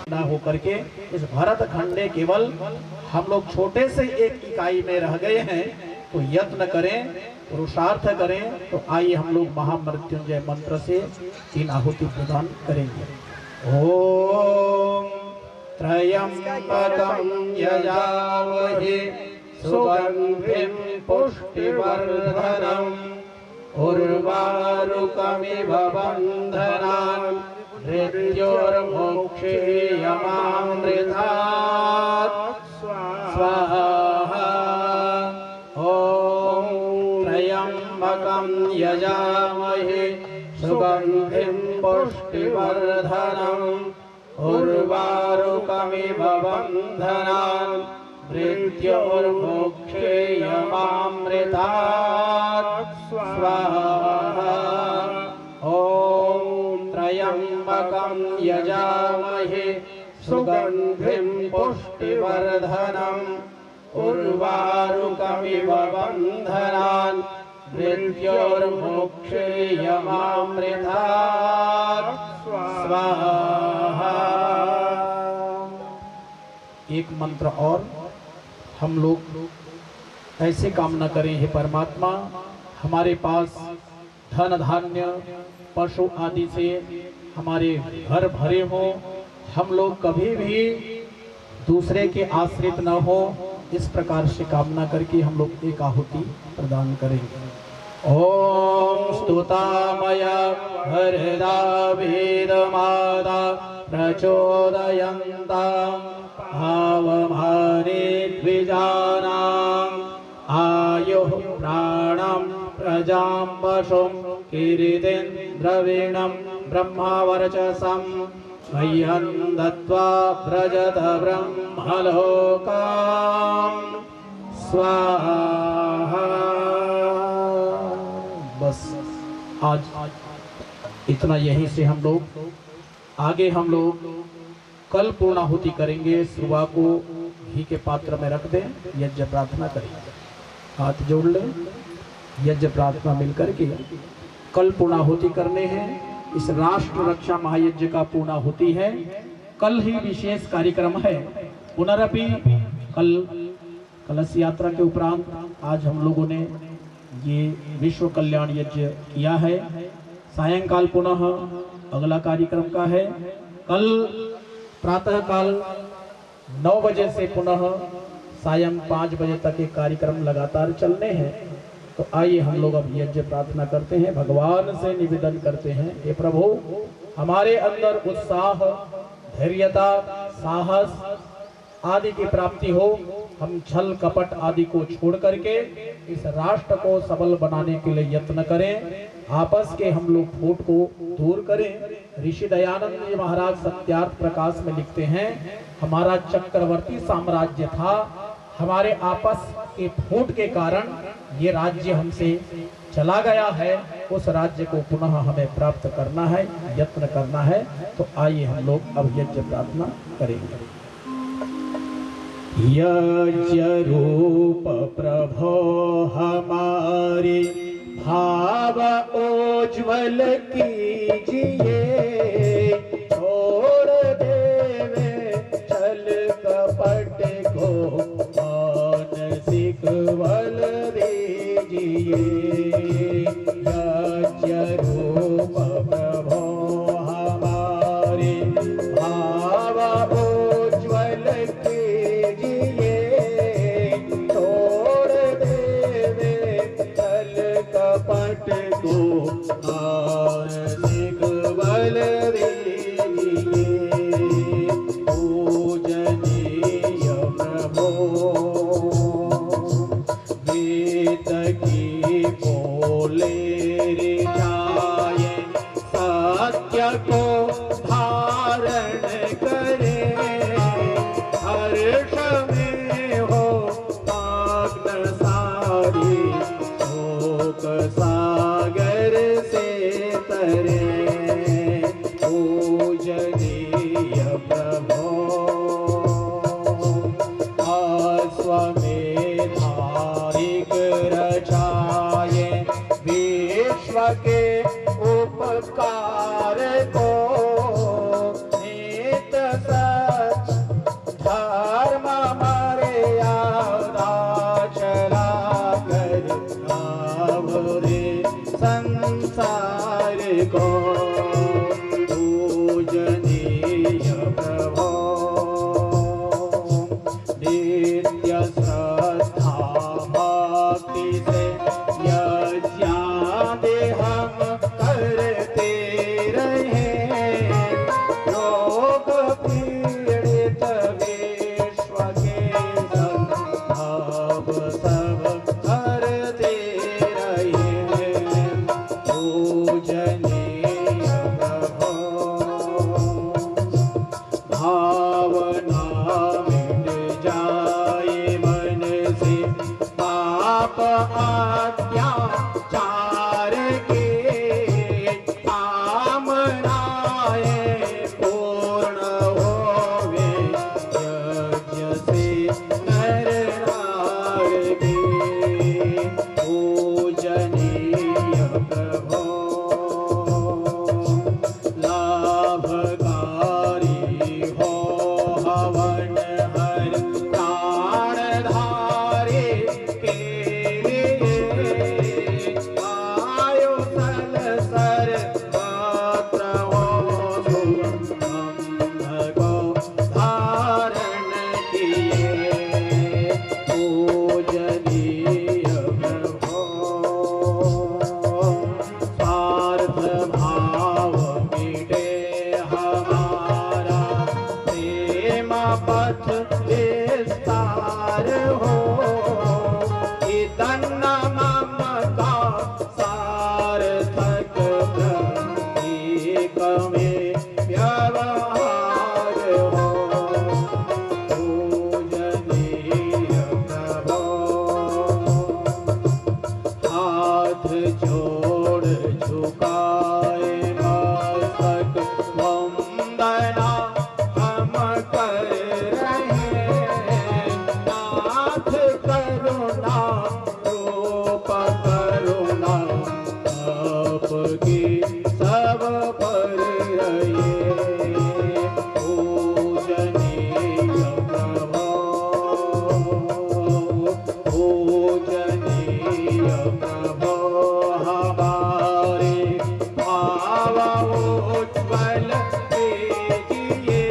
ना हो करके इस भरत खंड में केवल हम लोग छोटे से एक इकाई में रह गए हैं। तो यत्न करें, पुरुषार्थ करें। तो आइए हम लोग महामृत्युंजय मंत्र से 3 आहुति प्रदान करेंगे। ओम त्रयंबकं यजामहे सुगंधिं पुष्टिवर्धनम् उर्वारुकमिव बन्धनान् मृत्योर्मोक्षेयमामृतात् स्वाहा। ॐ त्र्यंबकं यजामहे सुगंधिं पुष्टिवर्धनम् उर्वारुकमिव बन्धनान् मृत्योर्मोक्षेयमामृतात् स्वाहा। ॐ त्र्यंबकं यजामहे सुगंधिं पुष्टिवर्धनम् उर्वारुकमिव बन्धनान् मृत्योर्मोक्षेयमामृतात् स्वाहा। एक मंत्र और हम लोग ऐसे कामना करें, हे परमात्मा हमारे पास धन धान्य पशु आदि से हमारे घर भरे हो, हम लोग कभी भी दूसरे के आश्रित न हो, इस प्रकार से कामना करके हम लोग एक आहुति प्रदान करेंगे। ओम स्तुतामया हरदा वेदमाता प्रचोदयन्ताम् भावमाने द्विजानाम् आयुः प्राणं प्रजां पशुं कीर्तिन्द्रवीणं ब्रह्मवर्चसं मह्यं दत्त्वा व्रजत ब्रह्मलोकाम् स्वाहा। बस आज इतना, यहीं से हम लोग आगे हम लोग कल पूर्णाहुति करेंगे। सुबह को घी के पात्र में रख दें, यज्ञ प्रार्थना करेंगे। हाथ जोड़ लें, यज्ञ प्रार्थना मिलकर के कल पूर्णाहुति करने हैं। इस राष्ट्र रक्षा महायज्ञ का पूर्णाहुति है। कल ही विशेष कार्यक्रम है। पुनरपि कल कलश यात्रा के उपरांत आज हम लोगों ने ये विश्व कल्याण यज्ञ किया है। सायंकाल पुनः अगला कार्यक्रम का है। कल प्रातः काल 9 बजे से पुनः सायं 5 बजे तक ये कार्यक्रम लगातार चलने हैं। तो आइए हम लोग अब यज्ञ प्रार्थना करते हैं, भगवान से निवेदन करते हैं, हे प्रभु हमारे अंदर उत्साह, धैर्यता, साहस आदि की प्राप्ति हो। हम छल कपट आदि को छोड़ करके इस राष्ट्र को सबल बनाने के लिए यत्न करें। आपस के हम लोग फूट को दूर करें। ऋषि दयानंद जी महाराज सत्यार्थ प्रकाश में लिखते हैं, हमारा चक्रवर्ती साम्राज्य था, हमारे आपस के फूट के कारण ये राज्य हमसे चला गया है। उस राज्य को पुनः हमें प्राप्त करना है, यत्न करना है। तो आइए हम लोग अब यज्ञ प्रार्थना करेंगे। यज्ञ रूप प्रभो हमारे भाव उज्ज्वल कीजिए, छोड़ देवे छल कपट को मानसिक बल दीजिए। यज्ञ रूप प्रभो हमारे भाव उज्ज्वल कीजिए, छोड़ देवे छल कपट को मानसिक बल दीजिए। अत्याचार के आमनाए पूर्ण होवे यज्ञ से नर नार के पूजनीय प्रभो लाभकारी हो हवन हर प्राण धारे के लिए आयो सलसर पात्र हो सुगंध को धारण किए पूजनीय प्रभो स्वार्थ भाव मिटे हमारा प्रेम पथ विस्तार हो इदन्न मम का सार्थक प्रतीक में व्यवहार हो पूजनीय प्रभो हाथ जोड़ झुकाए मस्तक वंदना हम कर रहे नाथ करुणा रूप करुणा आपकी सब पर रहे पूजनीय प्रभो पूजनीय प्रभो हमारे भाव उज्ज्वल कीजिए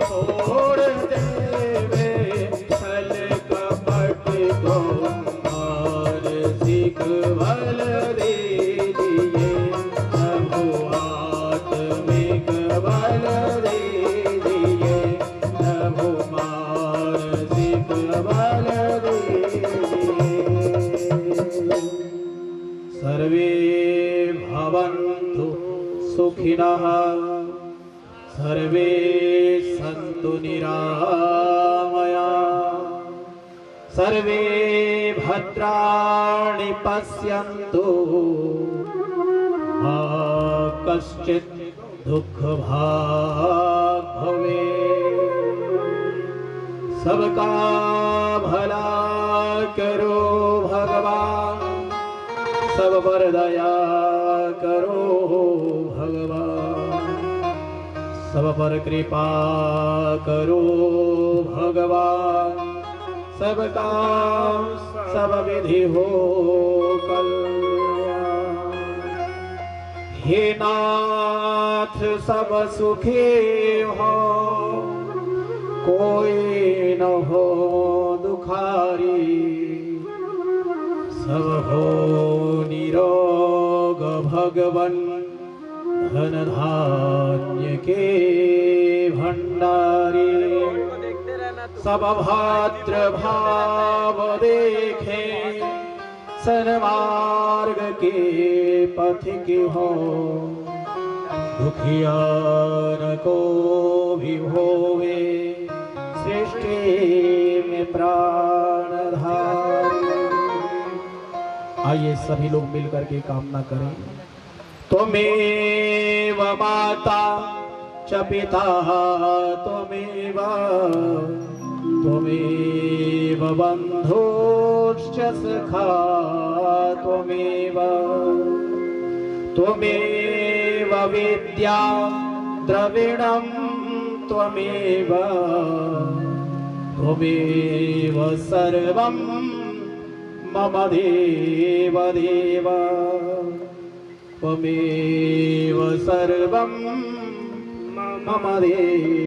छोड़ देवे छल कपट को मानसिक बल दीजिए प्रभु आत्मिक बल दीजिए प्रभु मानसिक बल दीजिए सर्वे भवन्तु सुखिनः सर्वे सन्तु निरामया सर्वे भद्राणि पश्यन्तु मा कश्चित् दुःखभाग् भवेत् सबका भला करो भगवान सब पर दया करो भगवान सब पर कृपा करो भगवान सब काम सब विधि हो कल्याण हे नाथ सब सुखी हो कोई न हो दुखारी सब हो निरोग भगवन धन धान्य के भंडारी सब भाद्र भाव देखे सन्मार्ग के पथिक हो दुखियान को भी होवे सृष्टि में प्राणधारी। आइए सभी लोग मिलकर के कामना करें। त्वमेव माता च पिता त्वमेव त्वमेव बन्धुश्च सखा त्वमेव त्वमेव विद्या द्रविणं त्वमेव त्वमेव सर्वं मम देव देव त्वमेव सर्वं मम देव।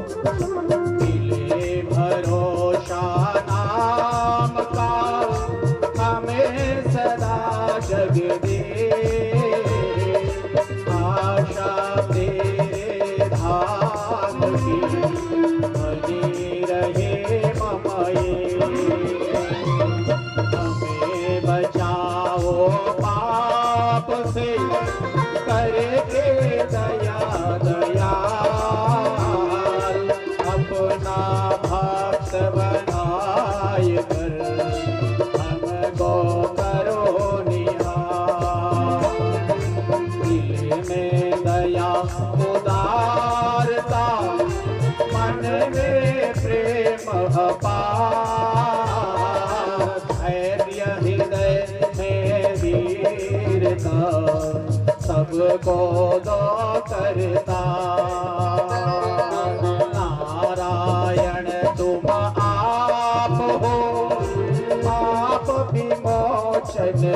मिले भरोसा नाम का हमें सदा जग दे, आशा तेरे धाम की बनी रहे ममये। हमें बचाओ पाप से करके दया दयाल, अपना भक्त बनाए कर हमको करो निहाल। दिल में दया उदारता, मन में प्रेम अपार, धैर्य हृदय में वीरता, सबको दो करता। नारायण तुम आप हो, आप विमोचनहार,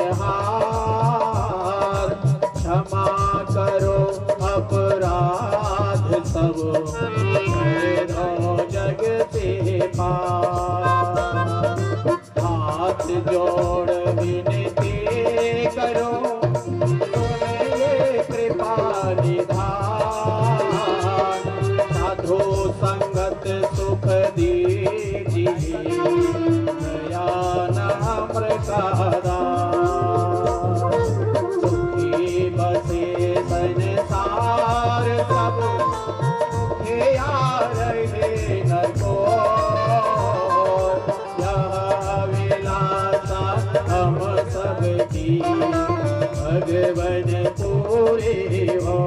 क्षमा करो अपराध सब, दो जग से पार। हाथ जोड़ विनती करो, कृपा निधान, साधु संगत सुख दीजिए, दया नम्र का दान। सुखी बसे संसार सब, सुखिया रहे न कोई, यह विलासा हम सबकी भगवन पूरे हो,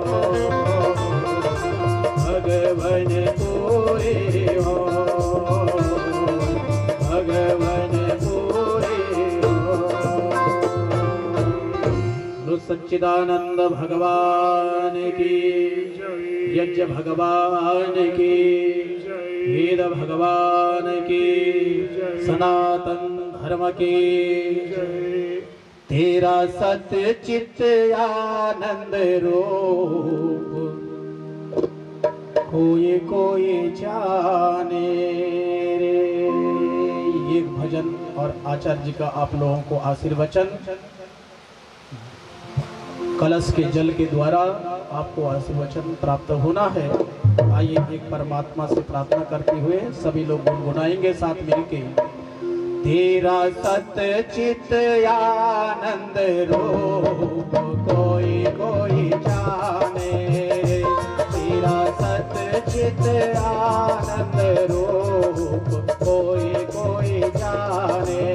भगवन पूरे हो, भगवन पूरे हो। सच्चिदानंद भगवान की, यज्ञ भगवान की, वेद भगवान की, सनातन धर्म की। तेरा सत्य चित आनंद रूप कोई कोई जाने रे। ये भजन और आचार्य जी का आप लोगों को आशीर्वचन कलश के जल के द्वारा आपको आशीर्वचन प्राप्त होना है। आइए एक परमात्मा से प्रार्थना करते हुए सभी लोग गुनगुनाएंगे साथ मिलके। तेरा सत्य चित आनंद रूप कोई कोई जाने, तेरा सत्य चित आनंद रूप कोई कोई जाने,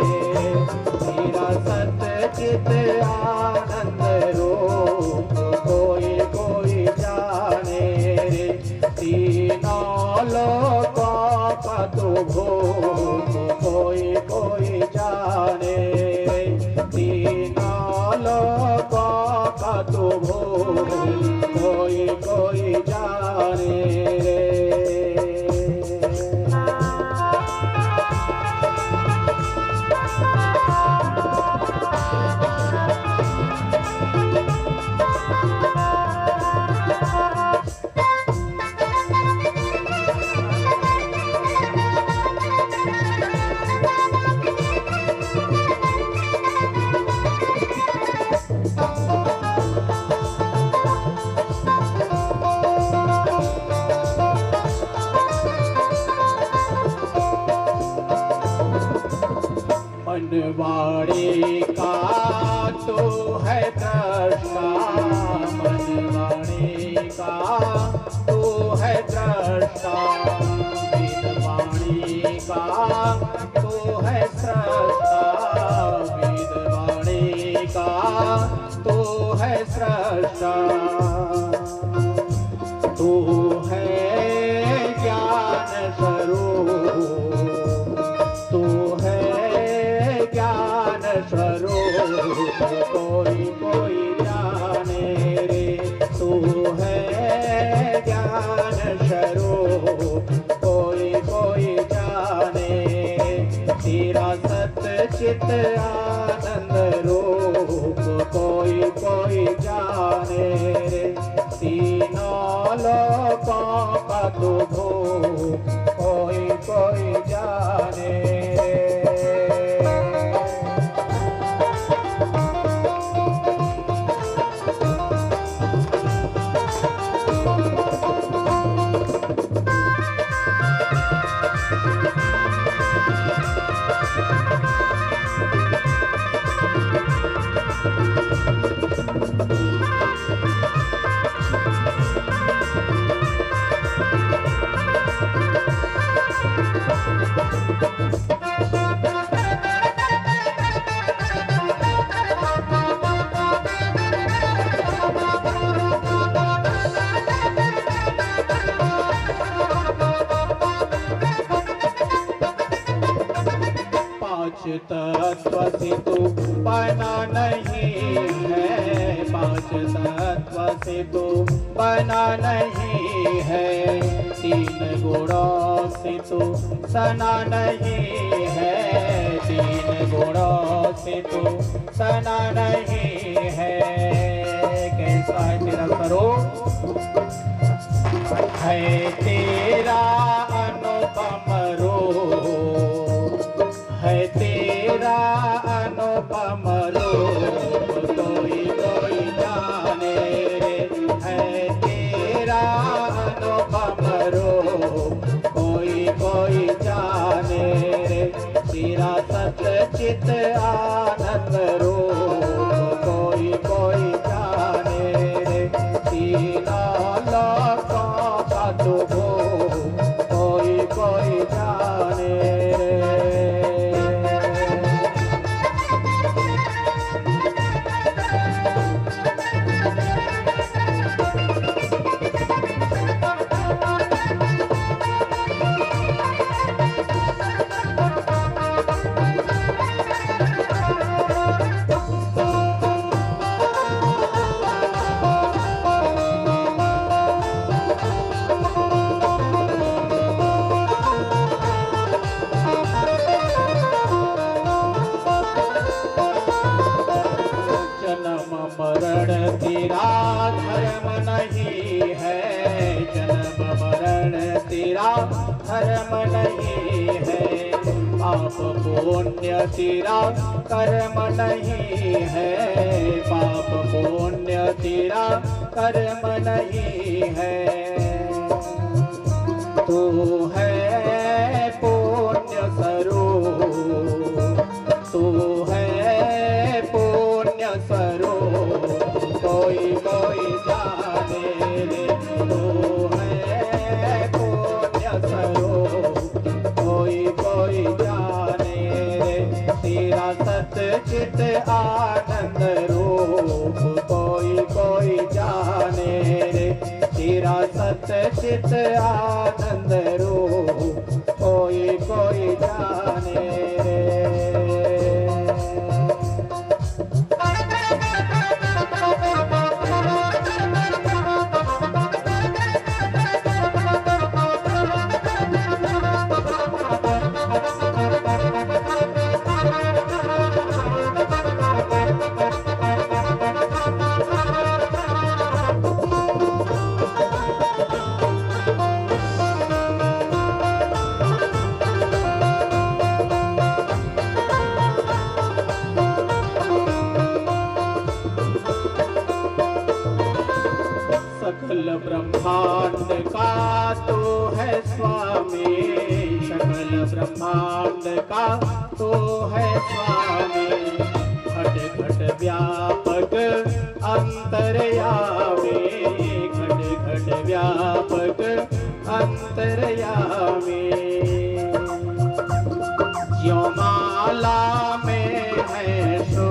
तेरा सत्य चित आनंद रूप कोई कोई जाने रे। तीनों लोकों का तू भूप कोई कोई जाने रे, तीनों लोकों का तू भूप कोई कोई जाने रे। मनवाड़ी का तो है दृष्टा, मनवाड़ी का तो है दृष्टा, वेदवाणी का तो है स्रष्टा, वेदवाणी का तो है स्रष्टा। तू है ज्ञान स्वरूप, तू है ज्ञान स्वरूप कोई कोई जाने रे, तू है ज्ञान स्वरूप कोई कोई जाने। तेरा सत्य चित आनंद रूप कोई कोई जाने रे। तीनों लोकों का तू भूप कोई जाने तत्व से तो बना नहीं है, पांच तत्व से तो बना नहीं है, तीन गुणों से तो सना नहीं है, तीन गुणों से तो सना नहीं है। कैसा है तेरा स्वरूप, है तेरा अनुपम रूप, है तेरा अनुपम रूप, कोई कोई जाने रे, है तेरा अनुपम रूप, कोई कोई जाने रे, तेरा सच्चित आनंद रूप, कोई कोई जाने रे, तेरा लोकों का तो कोई कोई जाने रे। मरण तेरा धर्म नहीं है, जन्म मरण तेरा धर्म नहीं है, पाप पुण्य तेरा कर्म नहीं है, पाप पुण्य तेरा कर्म नहीं है, तू है पुण्य स्वरूप, तू है पुण्य स्वरूप, कोई कोई जाने रे, तू है पुण्य स्वरूप, कोई कोई जाने रे, तेरा सच्चित आनंद रूप, कोई कोई जाने रे, तेरा सच्चित आनंद रूप, कोई कोई जाने रे। सकल ब्रह्मांड का तो है स्वामी, सकल ब्रह्मांड का तो है स्वामी, घट घट व्यापक अंतर्यामी, घट घट व्यापक अंतर्यामी, ज्यों माला में है सो,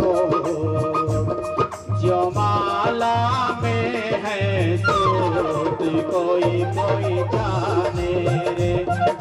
ज्यों माला में है सोत, कोई कोई जाने रे,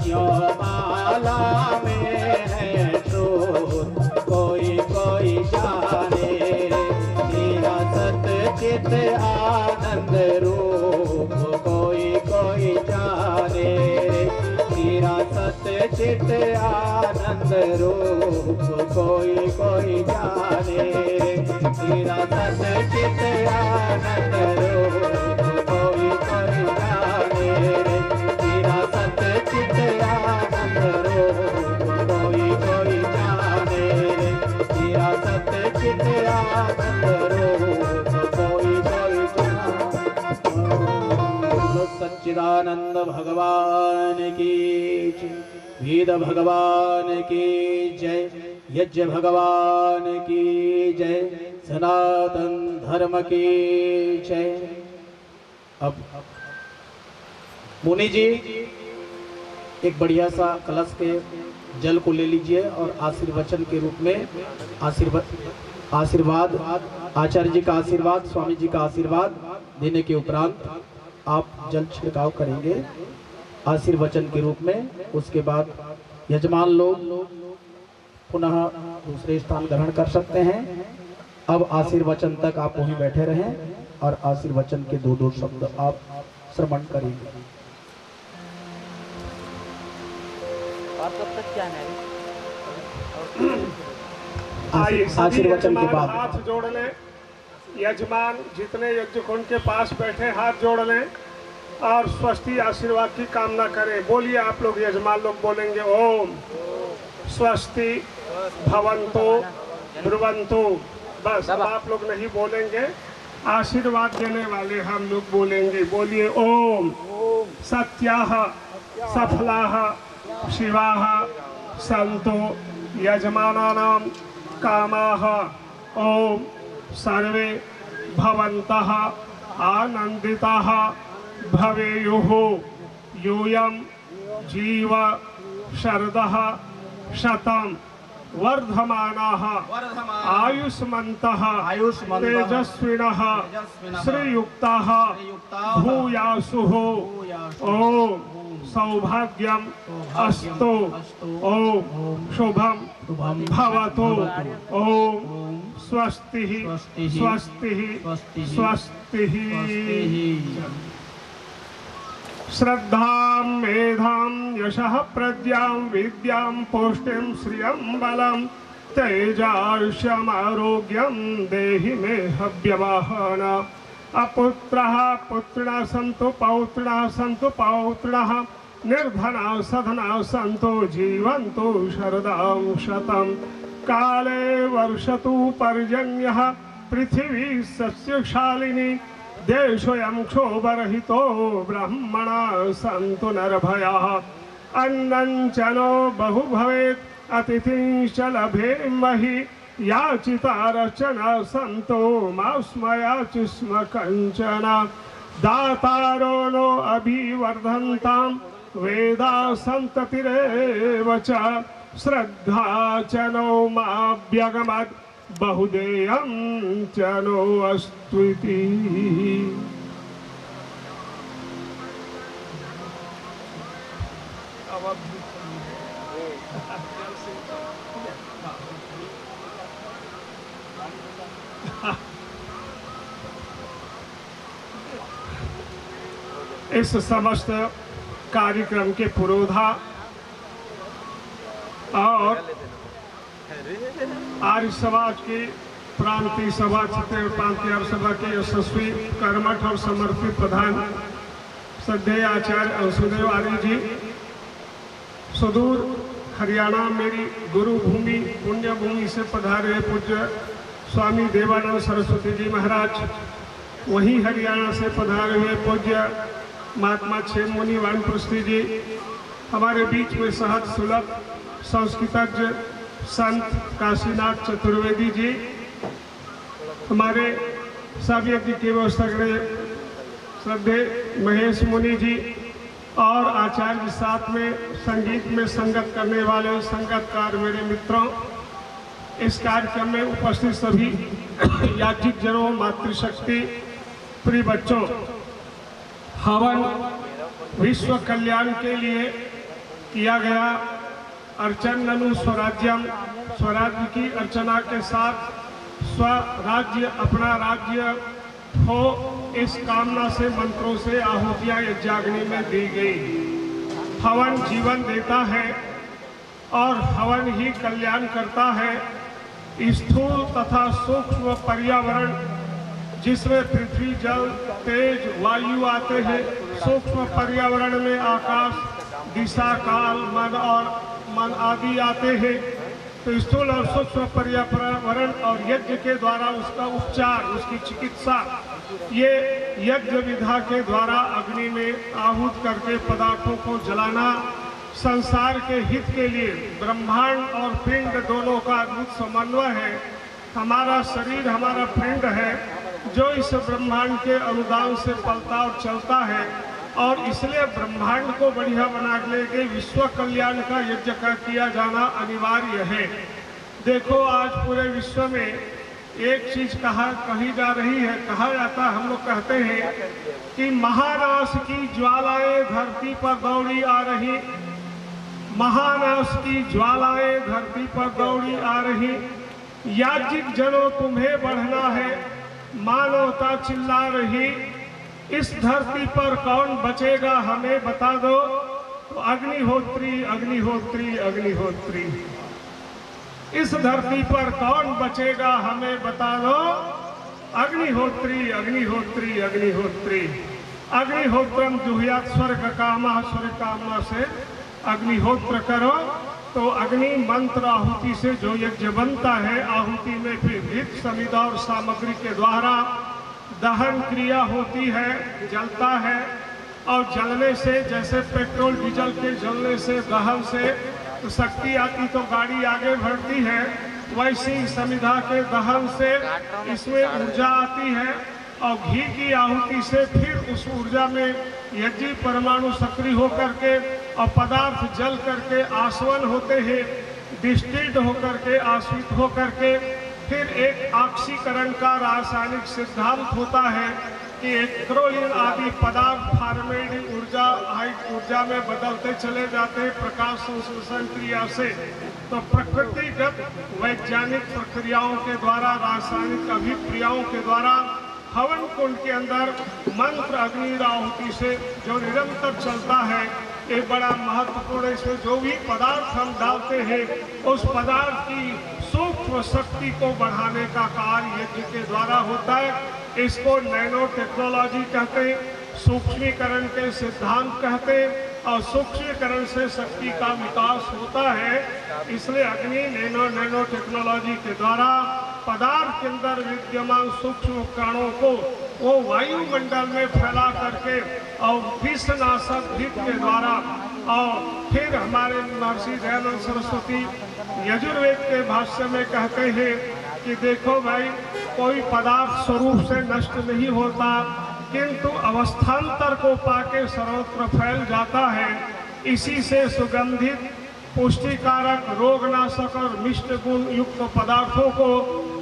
ज्यों माला में है सोत, कोई कोई जाने रे, तेरा सच्चित आनंद रूप, कोई कोई जाने रे, तेरा सच्चित आनंद रूप, कोई कोई जाने रे, तेरा सच्चित आनंद रूप, कोई कोई जाने रे, तेरा सच्चित आनंद कोई कोई जाने रे तेरा सत्य चित आनंद रूप कोई कोई जाने। सच्चिदानंद भगवान की जय, वेद भगवान की जय, यज्ञ भगवान की जय, सनातन धर्म की जय। अब मुनि जी एक बढ़िया सा कलश के जल को ले लीजिए और आशीर्वचन के रूप में आशीर्वाद आचार्य जी का आशीर्वाद, स्वामी जी का आशीर्वाद देने के उपरांत आप जल छिड़काव करेंगे आशीर्वचन के रूप में। उसके बाद यजमान लोग पुनः दूसरे स्थान ग्रहण कर सकते हैं। अब आशीर्वचन तक आप वहीं बैठे रहें और आशीर्वचन के दो दो शब्द आप श्रवण करेंगे। आशीर्वचन के बाद हाथ जोड़ लें। यजमान जितने यज्ञ कुंड के पास बैठे हाथ जोड़ लें और स्वस्ति आशीर्वाद की कामना करें। बोलिए आप लोग, यजमान लोग बोलेंगे ओम स्वस्ति भवन्तु ब्रुवन्तु। बस अब आप लोग नहीं बोलेंगे, आशीर्वाद देने वाले हम लोग बोलेंगे। बोलिए ओम सत्याः सफलाः शिवाः सन्तु यजमानानां कामाः। ओम सर्वे भवन्तः आनन्दिताः भवेयुः। यूयं जीव शरदः शतं वर्धमानाः आयुष्मन्तः तेजस्विनः श्रीयुक्ताः भूयासुः। ओम सौभाग्यम अस्तु। ओम शुभम भवतु। ओम स्वस्ति स्वस्ति स्वस्ति। श्रद्धां मेधां यशः प्रज्ञां विद्यां पुष्टिं श्रियं बलं तेजार्षमारोग्यं देहि मे हव्यवाहन। अपुत्रः पुत्रिणः सन्तु पौत्रिणः सन्तु पौत्रिणः निर्धनाः सधनाः सन्तु जीवन्तु शरदां शतं। काले वर्षतु पर्जन्यः पृथिवी सस्यशालिनी देशोऽयं क्षोभरहितो ब्रह्मणाः सन्तु निर्भयाः। अन्नं च नो बहु भवेत् अतिथिश्च लभेमहि याचितारश्च न सन्तो मा स्मयाचि स्म कञ्चन। दातारो नो अभिवर्धन्तां वेदाः सन्ततिरेव च श्रद्धा च नो माभ्यगमत् बहुदेयं च नो अस्तु इति। इस समस्त कार्यक्रम के पुरोधा और आर्य समाज की प्रांतीय सभा छत्तीसगढ़ प्रांतीय आर्य सभा के यशस्वी कर्मठ और समर्पित प्रधान श्रद्धेय आचार्य अंशुदेव आर्य जी, सुदूर हरियाणा मेरी गुरु भूमि पुण्य भूमि से पधारे पूज्य स्वामी देवानंद सरस्वती जी महाराज, वहीं हरियाणा से पधारे हुए पूज्य महात्मा छेद मुनि वानप्रस्थी जी, हमारे बीच में सहज सुलभ संस्कृतज्ञ संत काशीनाथ चतुर्वेदी जी, हमारे सब यज्ञ की व्यवस्था करे श्रद्धे महेश मुनि जी और आचार्य जी, साथ में संगीत में संगत करने वाले संगतकार मेरे मित्रों, इस कार्यक्रम में उपस्थित सभी याज्ञिक जनों, मातृशक्ति प्रिय बच्चों, हवन विश्व कल्याण के लिए किया गया अर्चन ननु स्वराज्यम, स्वराज्य की अर्चना के साथ स्वराज्य अपना राज्य हो, इस कामना से मंत्रों से आहुतियां यज्ञाग्नि में दी गई। हवन जीवन देता है और हवन ही कल्याण करता है। स्थूल तथा सूक्ष्म पर्यावरण जिसमें पृथ्वी जल तेज वायु आते हैं, सूक्ष्म पर्यावरण में आकाश दिशा, काल, मन आदि आते हैं। तो स्थूल और सूक्ष्म पर्यावरण और यज्ञ के द्वारा उसका उपचार, उसकी चिकित्सा, ये यज्ञ विधा के द्वारा अग्नि में आहूत करके पदार्थों को जलाना संसार के हित के लिए ब्रह्मांड और पिंड दोनों का अद्भुत समन्वय है। हमारा शरीर हमारा पिंड है जो इस ब्रह्मांड के अनुदान से पलता और चलता है, और इसलिए ब्रह्मांड को बढ़िया बनाने के विश्व कल्याण का यज्ञ किया जाना अनिवार्य है। देखो आज पूरे विश्व में एक चीज कही जा रही है, कहा जाता, हम लोग कहते हैं कि महानाश की ज्वालाएं धरती पर दौड़ी आ रही, महानाश की ज्वालाएं धरती पर दौड़ी आ रही, याज्ञिक जनों तुम्हें बढ़ना है, मानवता चिल्ला रही, इस धरती पर कौन बचेगा हमें बता दो। तो अग्निहोत्री अग्निहोत्री अग्निहोत्री, इस धरती पर कौन बचेगा हमें बता दो। अग्निहोत्री अग्निहोत्री अग्निहोत्री, अग्निहोत्रम जुहुयात् स्वर्ग कामः, स्वर्ग कामना से अग्निहोत्र करो। तो अग्नि मंत्र आहुति से जो यज्ञ बनता है, आहुति में फिर घृत समिधा और सामग्री के द्वारा दहन क्रिया होती है, जलता है, और जलने से जैसे पेट्रोल डीजल के जलने से दहन से तो शक्ति आती तो गाड़ी आगे बढ़ती है, वैसी समिधा के दहन से इसमें ऊर्जा आती है, और घी की आहुति से फिर उस ऊर्जा में यज्ञ परमाणु सक्रिय होकर के और पदार्थ जल करके आसवन होते हैं, डिस्टिल्ड होकर के, आश्रित होकर के फिर एक ऑक्सीकरण का रासायनिक सिद्धांत होता है कि एक्रोलिन आदि पदार्थ फार्मेल्डिन ऊर्जा हाइट ऊर्जा में बदलते चले जाते हैं प्रकाश संश्लेषण क्रिया से। तो प्रकृतिगत वैज्ञानिक प्रक्रियाओं के द्वारा, रासायनिक अभिक्रियाओं के द्वारा हवन कुंड के अंदर मंत्र अग्नि आहुति से जो निरंतर चलता है, ये बड़ा महत्वपूर्ण। इसमें जो भी पदार्थ हम डालते हैं उस पदार्थ की सूक्ष्म शक्ति को बढ़ाने का कार्य यज्ञ के द्वारा होता है। इसको नैनो टेक्नोलॉजी कहते हैं, सूक्ष्मीकरण के सिद्धांत कहते हैं, और सूक्ष्मीकरण से शक्ति का विकास होता है। इसलिए अग्नि नैनो टेक्नोलॉजी के द्वारा पदार्थ के अंदर विद्यमान सूक्ष्म कणों को वो वायुमंडल में फैला करके और विषनाशक घृत के द्वारा, और फिर हमारे महर्षि दयानंद सरस्वती यजुर्वेद के भाष्य में कहते हैं कि देखो भाई, कोई पदार्थ स्वरूप से नष्ट नहीं होता, किंतु अवस्थान्तर को पाके सर्वत्र फैल जाता है। इसी से सुगंधित, पुष्टिकारक, रोगनाशक और मिष्ट गुण युक्त पदार्थों को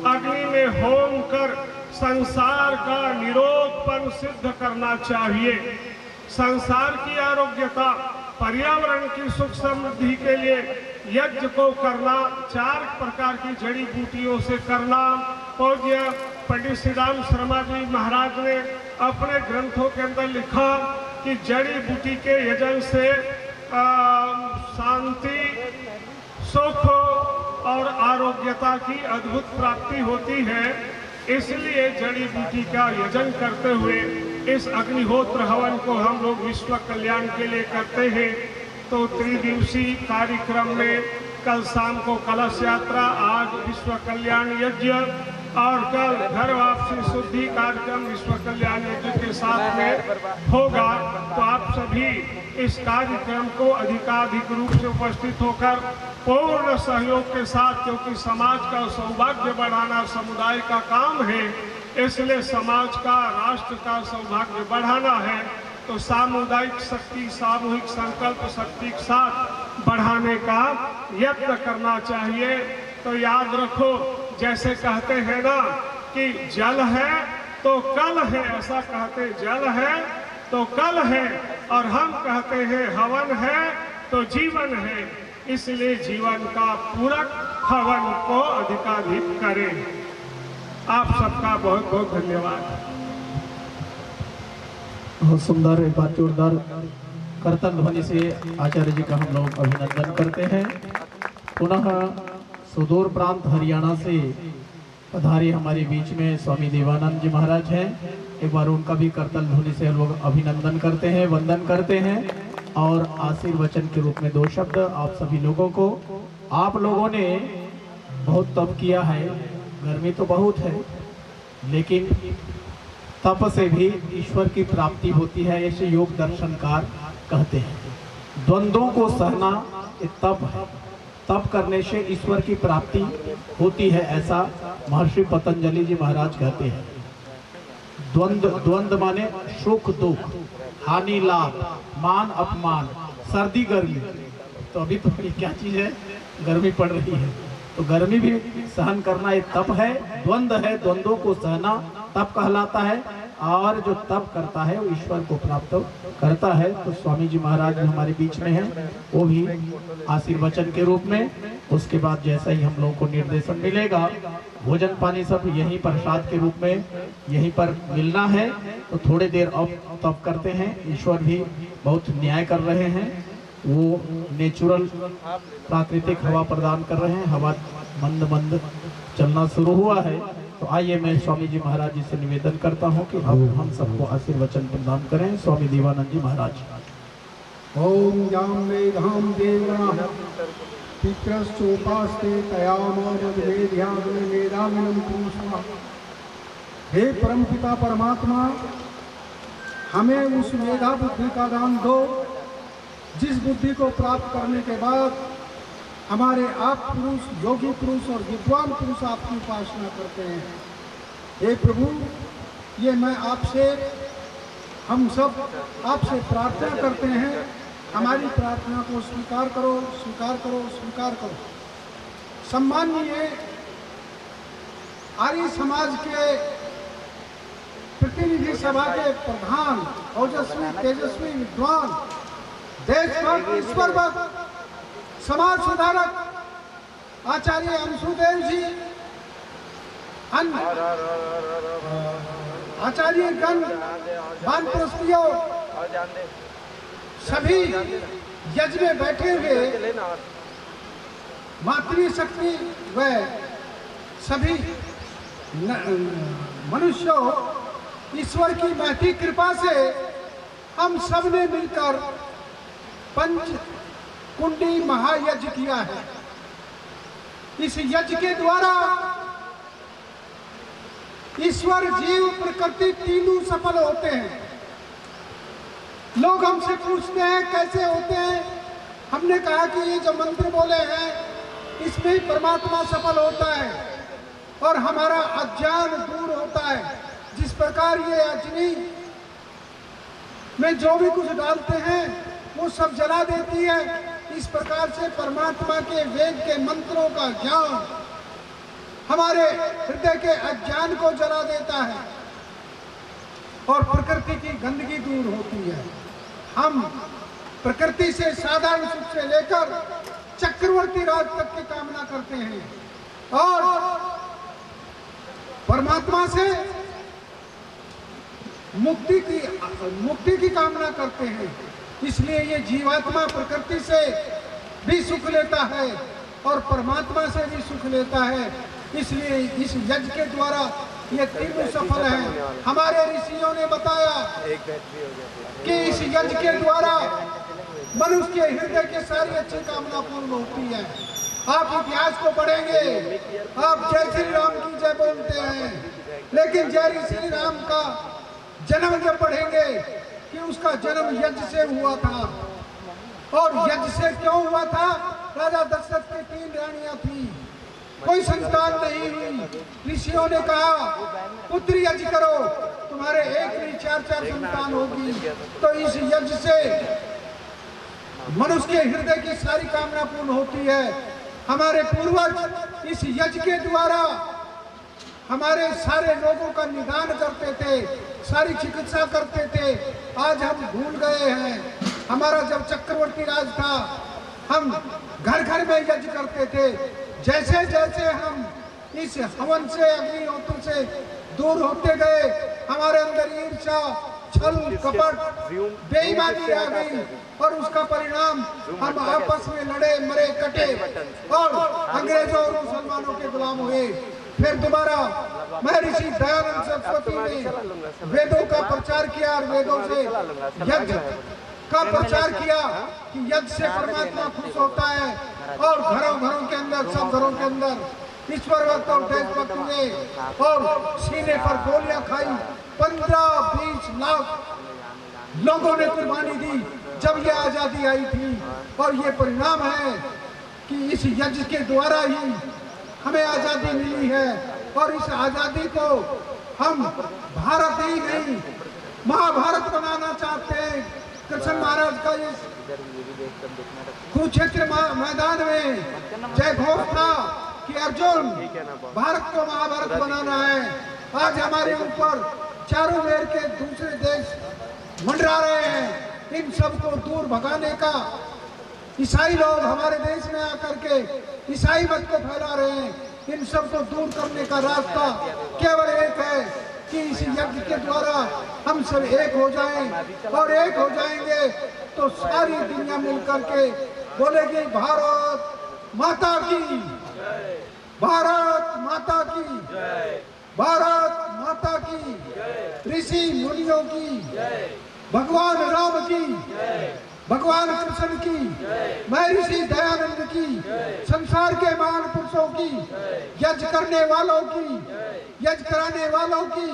अग्नि में होम कर संसार का निरोधपन सिद्ध करना चाहिए। संसार की आरोग्यता, पर्यावरण की सुख समृद्धि के लिए यज्ञ को करना 4 प्रकार की जड़ी बूटियों से करना। पूज्य पंडित श्री राम शर्मा जी महाराज ने अपने ग्रंथों के अंदर लिखा कि जड़ी बूटी के यजन से शांति, सुख और आरोग्यता की अद्भुत प्राप्ति होती है। इसलिए जड़ी बूटी का यजन करते हुए इस अग्निहोत्र हवन को हम लोग विश्व कल्याण के लिए करते हैं। तो त्रिदिवसीय कार्यक्रम में कल शाम को कलश यात्रा, आज विश्व कल्याण यज्ञ, और कल घर वापसी शुद्धि कार्यक्रम विश्व कल्याण यज्ञ के साथ में होगा। तो आप सभी इस कार्यक्रम को अधिकाधिक रूप से उपस्थित होकर पूर्ण सहयोग के साथ, क्योंकि समाज का सौभाग्य बढ़ाना समुदाय का काम है, इसलिए समाज का, राष्ट्र का सौभाग्य बढ़ाना है, तो सामुदायिक शक्ति, सामूहिक संकल्प शक्ति के साथ बढ़ाने का यत्न करना चाहिए। तो याद रखो, जैसे कहते हैं ना कि जल है तो कल है, ऐसा कहते, जल है तो कल है, और हम कहते हैं हवन है तो जीवन है। इसलिए जीवन का पूरक हवन को अधिकाधिक करें। आप सबका बहुत बहुत धन्यवाद। बहुत सुंदर, एक बार जोरदार करतल ध्वनि से आचार्य जी का हम लोग अभिनंदन करते हैं। पुनः सुदूर प्रांत हरियाणा से पधारे हमारे बीच में स्वामी देवानंद जी महाराज हैं। एक बार उनका भी करतल ध्वनि से हम लोग अभिनंदन करते हैं, वंदन करते हैं। और आशीर्वचन के रूप में 2 शब्द आप सभी लोगों को। आप लोगों ने बहुत तप किया है, गर्मी तो बहुत है, लेकिन तप से भी ईश्वर की प्राप्ति होती है, ऐसे योग दर्शनकार कहते हैं। द्वंद्वों को सहना ये तप है, तप करने से ईश्वर की प्राप्ति होती है, ऐसा महर्षि पतंजलि जी महाराज कहते हैं। द्वंद्व माने सुख दुख, हानि लाभ, मान अपमान, सर्दी गर्मी। तो अभी तो क्या चीज़ है, गर्मी पड़ रही है, तो गर्मी भी सहन करना एक तप है, द्वंद्व है, द्वंद्वों को सहना तप कहलाता है। और जो तप करता है वो ईश्वर को प्राप्त करता है। तो स्वामी जी महाराज हमारे बीच में हैं, वो भी आशीर्वचन के रूप में। उसके बाद जैसा ही हम लोगों को निर्देशन मिलेगा, भोजन पानी सब यहीं प्रसाद के रूप में यहीं पर मिलना है। तो थोड़ी देर अब तप करते हैं। ईश्वर भी बहुत न्याय कर रहे हैं, वो नेचुरल प्राकृतिक हवा प्रदान कर रहे हैं। हवा मंद मंद चलना शुरू हुआ है। तो आइए मैं स्वामी जी महाराज जी से निवेदन करता हूं कि अब हम सबको आशीर्वचन प्रदान करें। स्वामी देवानंद जी महाराज। ओम याम वेदाम देवना पितृश्चोपास्ते तयामानवेद्याग्ने वेदामिनं पुरुषा। हे परमपिता परमात्मा, हमें उस मेधा बुद्धि का दान दो जिस बुद्धि को प्राप्त करने के बाद हमारे आप पुरुष, योगी पुरुष और विद्वान पुरुष आपकी उपासना करते हैं। हे प्रभु, ये मैं आपसे, हम सब आपसे प्रार्थना करते हैं, हमारी प्रार्थना को स्वीकार करो, स्वीकार करो, स्वीकार करो। सम्माननीय आर्य समाज के प्रतिनिधि सभा के प्रधान, ओजस्वी तेजस्वी विद्वान, देशभक्त, ईश्वर भक्त, समाज सुधारक आचार्य अंशुदेव जी, अन्य आचार्य गण, वानप्रस्थियों, सभी यज्ञ में बैठे हुए मातृशक्ति व सभी मनुष्यों, ईश्वर की महती कृपा से हम सब ने मिलकर पंच कुंडी महायज्ञ किया है। इस यज्ञ के द्वारा ईश्वर, जीव, प्रकृति तीनों सफल होते हैं। लोग हमसे पूछते हैं कैसे होते हैं। हमने कहा कि ये जो मंत्र बोले हैं इसमें परमात्मा सफल होता है और हमारा अज्ञान दूर होता है। जिस प्रकार ये अग्नि में जो भी कुछ डालते हैं वो सब जला देती है, इस प्रकार से परमात्मा के वेद के मंत्रों का ज्ञान हमारे हृदय के अज्ञान को जला देता है और प्रकृति की गंदगी दूर होती है। हम प्रकृति से साधारण सुख से लेकर चक्रवर्ती राज तक की कामना करते हैं और परमात्मा से मुक्ति की कामना करते हैं। इसलिए ये जीवात्मा प्रकृति से भी सुख लेता है और परमात्मा से भी सुख लेता है। इसलिए इस यज्ञ के द्वारा ये तीनों सफल हैं। हमारे ऋषियों ने बताया कि इस यज्ञ के द्वारा मनुष्य के हृदय के सारी अच्छी कामना पूर्ण होती है। आप इतिहास को पढ़ेंगे, आप जय श्री राम की जय बोलते हैं, लेकिन जय श्री राम का जन्म जब पढ़ेंगे कि उसका जन्म यज्ञ से हुआ था। और यज्ञ से क्यों हुआ था? राजा दशरथ की 3 रानियां थी, कोई संतान नहीं हुई। ऋषियों ने कहा पुत्र यज्ञ करो, तुम्हारे एक नहीं 4 संतान होगी। तो इस यज्ञ से मनुष्य के हृदय की सारी कामना पूर्ण होती है। हमारे पूर्वज इस यज्ञ के द्वारा हमारे सारे लोगों का निदान करते थे, सारी चिकित्सा करते थे। आज हम भूल गए हैं। हमारा जब चक्रवर्ती राज था, हम घर घर में यज्ञ करते थे। जैसे जैसे हम इस हवन से, अग्निहोत्र से दूर होते गए, हमारे अंदर ईर्ष्या, छल, कपट, बेईमानी आ गई और उसका परिणाम हम आपस में लड़े, मरे, कटे और अंग्रेजों और मुसलमानों के गुलाम हुए। फिर दोबारा महर्षि दयानंद सरस्वती ने वेदों का प्रचार किया और वेदों से यज्ञ का प्रचार किया कि यज्ञ से परमात्मा खुश होता है, और घरों घरों के अंदर, सब घरों के अंदर ईश्वर भक्त और देशभक्त हुए और सीने पर गोलियां खाई। 15-20 लाख लोगों ने कुर्बानी दी जब ये आजादी आई थी। और ये परिणाम है कि इस यज्ञ के द्वारा ही हमें आजादी मिली है। और इस आजादी को हम भारत ही नहीं, महाभारत बनाना चाहते हैं। कृष्ण महाराज का इस कुरुक्षेत्र मैदान में जय घोष था कि अर्जुन, भारत को महाभारत बनाना है। आज हमारे ऊपर चारों मेर के दूसरे देश मंडरा रहे हैं। इन सबको दूर भगाने का, ईसाई लोग हमारे देश में आकर के ईसाई मत को फैला रहे हैं। इन सबको दूर करने का रास्ता केवल एक है कि इस यज्ञ के द्वारा हम सब एक हो जाएं, और एक हो जाएंगे तो सारी दुनिया मिलकर के बोलेगी भारत माता की, भारत माता की, भारत माता की, ऋषि मुनियों की, भगवान राम की, भगवान कृष्ण की, महर्षि दयानंद की, संसार के महान पुरुषों की, यज्ञ करने वालों की, यज्ञ कराने वालों की,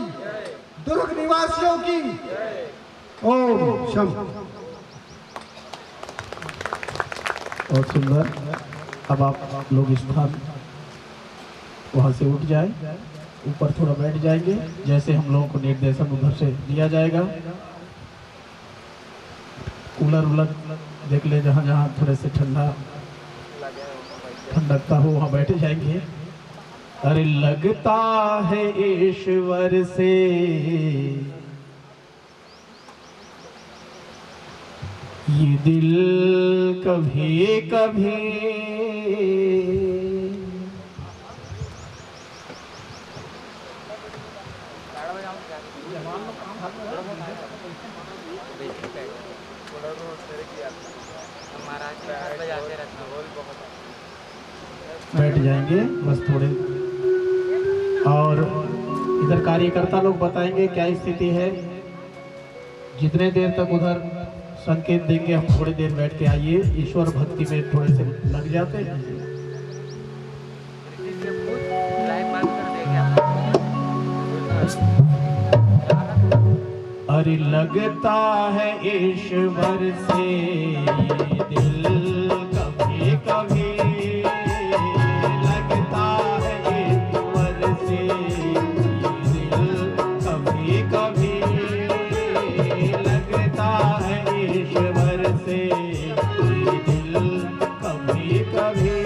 दुर्ग निवासियों की। ओम शम। बहुत सुंदर। अब आप लोग स्थान वहां से उठ जाए, ऊपर थोड़ा बैठ जाएंगे, जैसे हम लोगों को निर्देशन उधर से दिया जाएगा। कूलर उलर देख ले, जहाँ जहाँ थोड़े से ठंडकता हो वहाँ बैठ जाएंगे। अरे लगता है ईश्वर से ये दिल कभी कभी, बैठ जाएंगे बस थोड़े। और इधर कार्यकर्ता लोग बताएंगे क्या स्थिति है। जितने देर तक उधर संकेत देंगे हम थोड़ी देर बैठ के आइए। ईश्वर भक्ति में थोड़े से लग जाते हैं। अरे लगता है ईश्वर से ये दिल कभी कभी, लगता है ईश्वर से ये दिल कभी कभी, लगता है ईश्वर से ये दिल कभी कभी,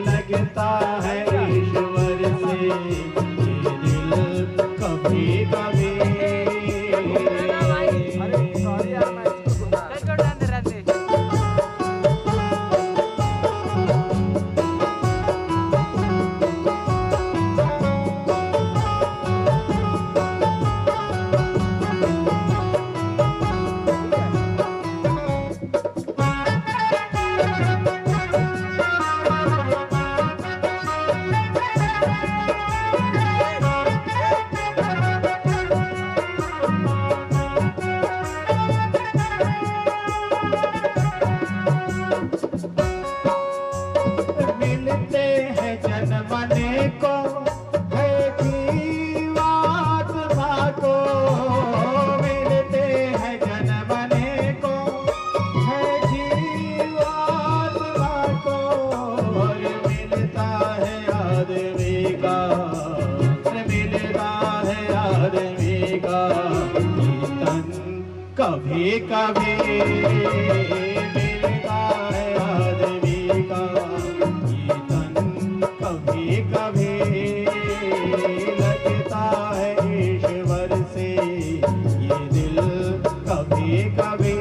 लगता है ईश्वर से ये दिल कभी कभी। कभी कभी मिलता है आदमी का ये तन, कभी कभी लगता है ईश्वर से ये दिल, कभी कभी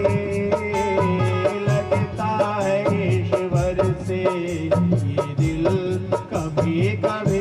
लगता है ईश्वर से ये दिल, कभी कभी।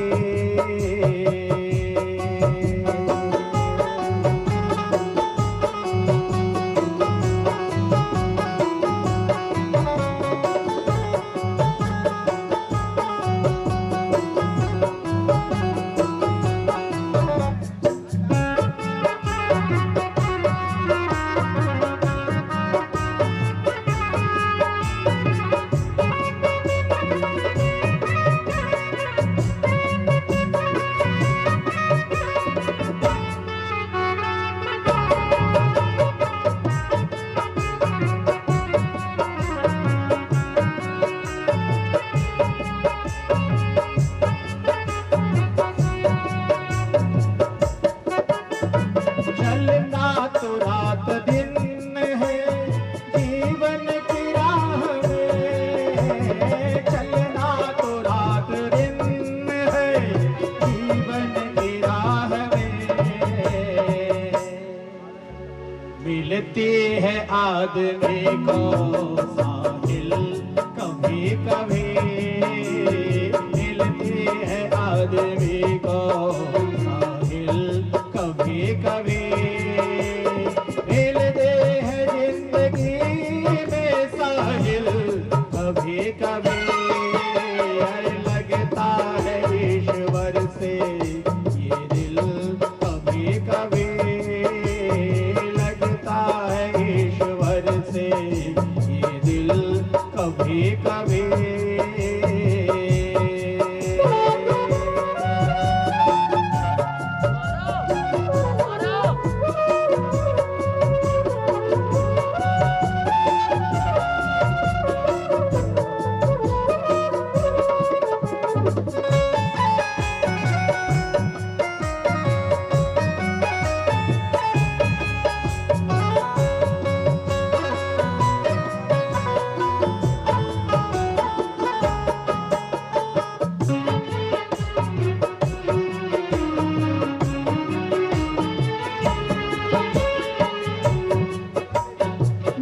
आदमी को साहिल कभी कभी, मिलती है आदमी को साहिल कभी कभी, मिलते हैं जिंदगी में साहिल कभी कभी। लगता है ईश्वर से ये दिल कभी कभी, लगता है ईश्वर से ये दिल कभी कभी।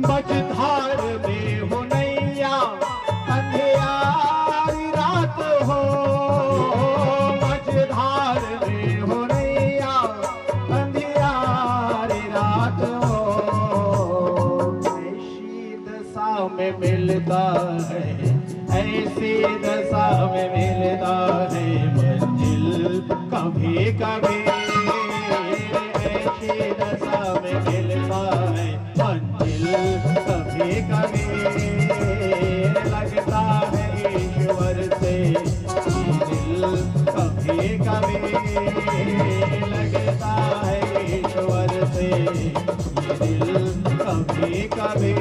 मझधार में हो नैया अंधियारी रात हो, मझधार में हो नैया अंधियारी रात हो। ऐसी दशा में मिलता है, ऐसी दशा में मिलता है मंजिल कभी कभी, ऐसी दशा में मिलता है मंजिल कभी कभी। लगता है ईश्वर से ये दिल कभी कभी, लगता है ईश्वर से ये दिल कभी कभी।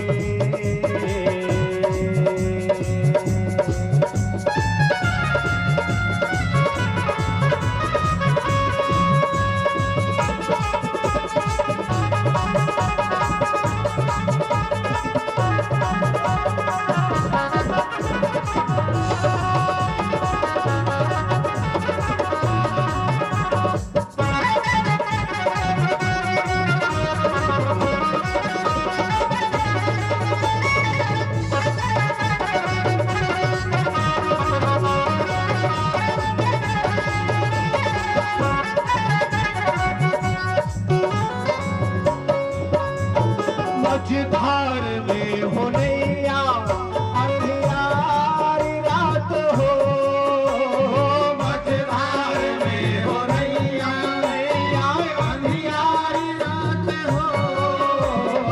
मझधार में हो नैया अंधियारी रात हो, मझधार में हो नैया अंधियारी रात हो।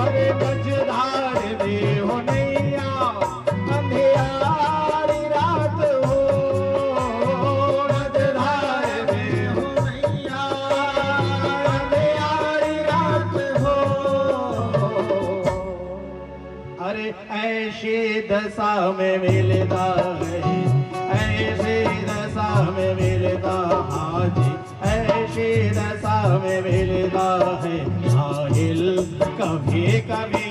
अरे मझधार में हो नैया अंधियारी रात हो, मझधार में हो नैया अंधियारी रात हो। अरे ऐसी दशा में मिलता है, ऐसी दशा में मिलता आज, ऐसी दशा में मिलता है साहिल कभी कभी।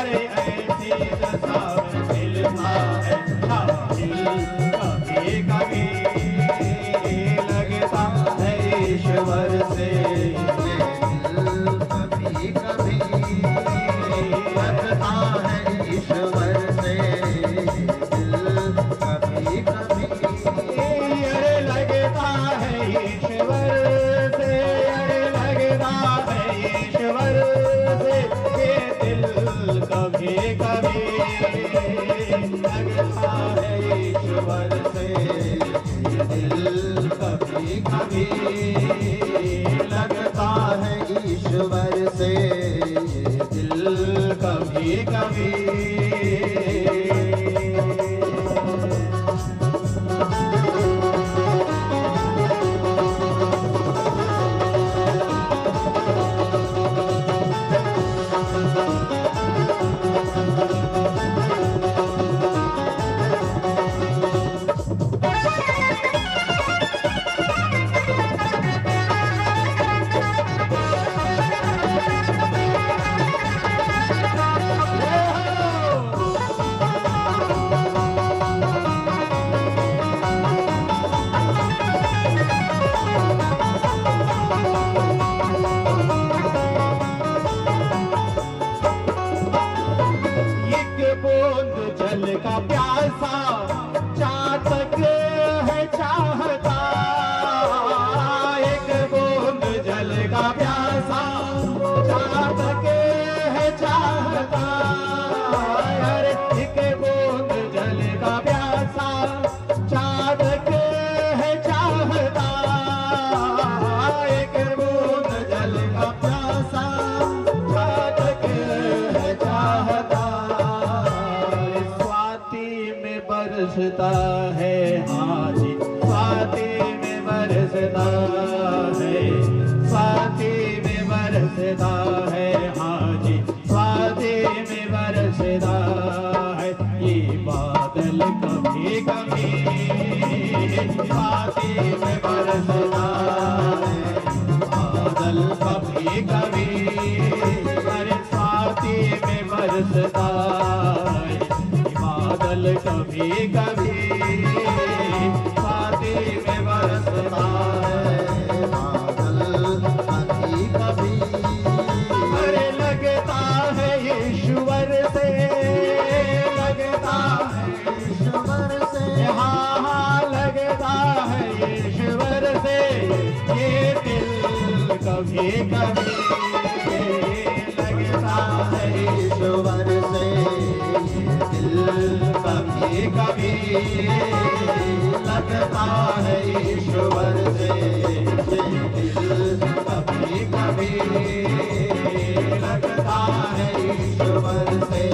अरे ऐसी दशा में मिलता है साहिल कभी कभी, लगता है ईश्वर से कभी कभी, लगता है ईश्वर से दिल कभी कभी। अरे लगता है ईश्वर से, अरे लगता है ईश्वर से ये दिल कभी कभी, लगता है ईश्वर से ये दिल कभी कभी, लगता है ईश्वर से ये दिल कभी कभी। तक है चाहता एक बूंद जल का प्यासा, जहाँ तक है चाहता अरे एक बूंद जल का प्यासा, जहाँ तक है चाहता एक बूंद जल का प्यासा, जहाँ तक है चाहता। स्वाति में बरसता है हाजी, स्वाति में बरसता है, स्वाति में बरसता है हाजी, स्वाति में बरसता है। ये बादल कभी कभी स्वाति में बरसता है, बादल कभी कभी अरे स्वाति में बरसता है, बादल कभी कभी स्वाति में बरसता है, बादल कभी कभी अरे लगता है ईश्वर से, लगता है ईश्वर से, हाँ हाँ लगता है ईश्वर से। ये दिल कभी कभी लगता है ईश्वर से, दिल कभी कभी लगता है ईश्वर से, दिल कभी कभी लगता है ईश्वर से,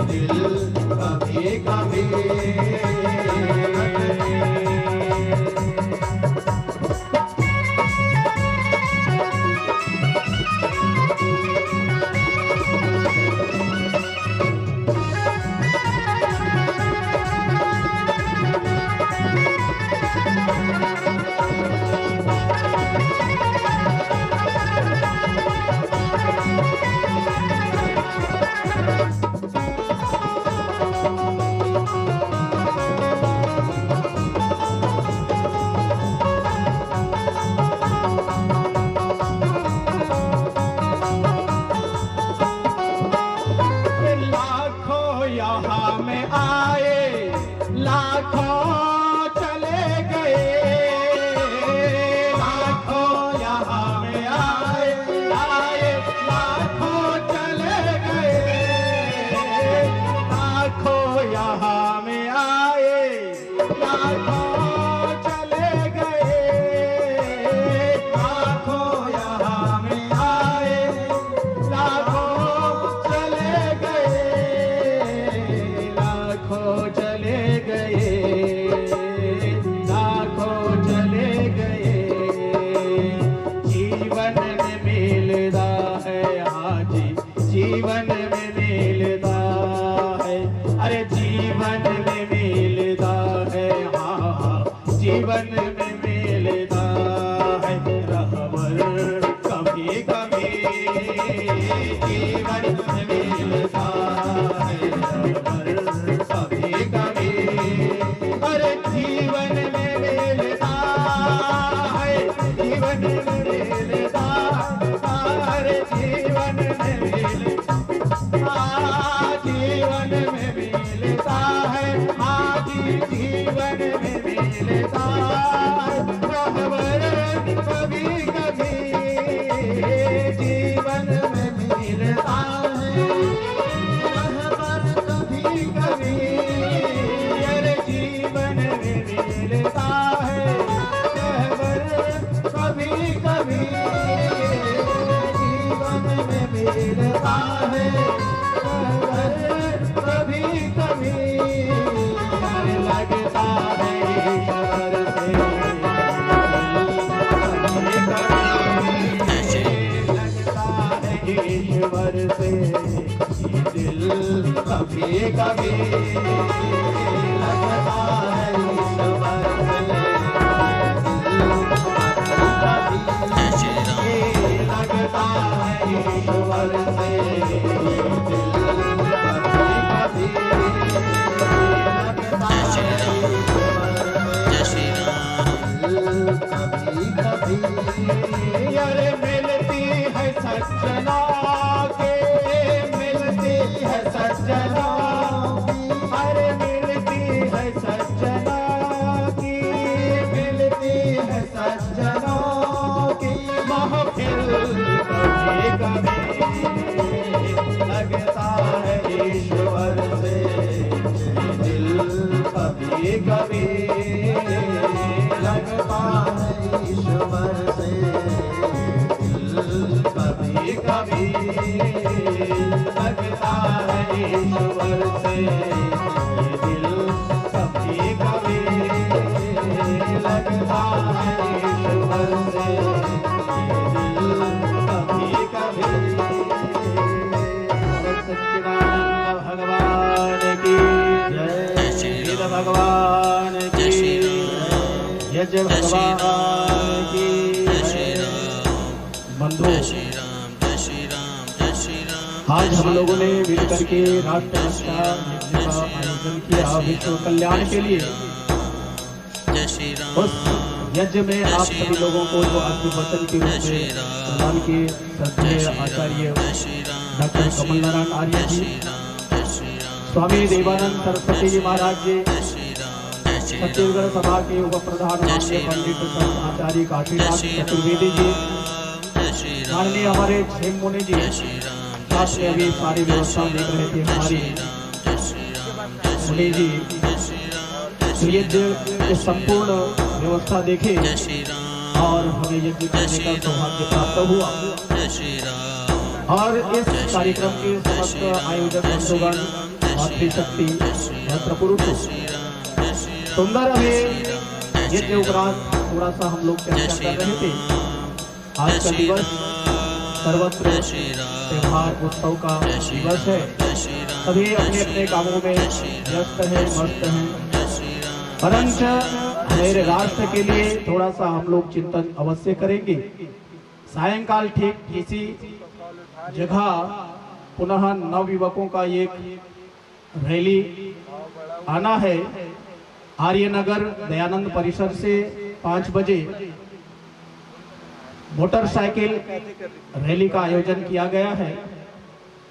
दिल कभी कभी यहाँ में आए लाखों चले गए, लाखों यहाँ में आए आए लाखों चले गए, लाखों यहाँ में आए लाखों चले गए, लाखों यहाँ में आए लाखों चले गए, लाखों चले गए, लाखों चले गए। जीवन में मिलता है हाजी, जीवन में मिलता है, अरे जीवन में मिलता है हाँ, जीवन में मिलता है। रहबर कभी कभी जीवन में मिलता है, रहबर कभी कभी अरे जीवन में मिलता है, जीवन में मिलता अरे जीवन में मिलता, जीवन में मिलता है आज जीवन में मिलता है। रहबर कभी कभी जीवन में मिलता है, रहबर कभी कभी अरे जीवन में मिलता है, रहबर कभी कभी जीवन में मिलता है, रहबर कभी कभी लगता है ईश्वर से, लगता है ईश्वर से। दिल कभी कभी लगता है ईश्वर से, लगता है ईश्वर से। दिल कभी कभी अरे मिलती है सज्जना के, मिलती है सज्जना, अरे मिलती भगवान की यज्ञ भगवान की बंधु। आज हम लोगों ने मिलकर के राष्ट्र रक्षा यज्ञ का आयोजन किया विश्व कल्याण के लिए। उस यज्ञ में आप सभी लोगों को जो आशीर्वचन के रूप में प्रदान किए श्रद्धेय आचार्य डॉक्टर कमल नारायण आर्य जी, स्वामी देवानंद सरस्वती जी महाराज जी, छत्तीसगढ़ सभा के उप प्रधान माननीय पंडित आचार्य काशीनाथ चतुर्वेदी जी, माननीय हमारे क्षेम मुनि जी, साथ में अभी सारी व्यवस्था देख रहे थे हमारी मुनि जी, यज्ञ के संपूर्ण व्यवस्था देखे और हमें यज्ञ करने का सौभाग्य प्राप्त हुआ। और इस कार्यक्रम के समस्त आयोजक बंधुगण, मातृशक्ति, भद्र पुरुष, सुंदर हमें यज्ञ उपरांत थोड़ा सा हम लोग चर्चा कर रहे थे। आज का दिवस सर्वत्र त्योहार उत्सव का दिवस है। सभी अपने अपने कामों में व्यस्त हैं, मस्त हैं, परंतु मेरे राष्ट्र के लिए थोड़ा सा हम लोग चिंतन अवश्य करेंगे। सायंकाल ठीक किसी जगह पुनः नवयुवकों का एक रैली आना है। आर्यनगर दयानंद परिसर से 5 बजे मोटरसाइकिल रैली का आयोजन किया गया है।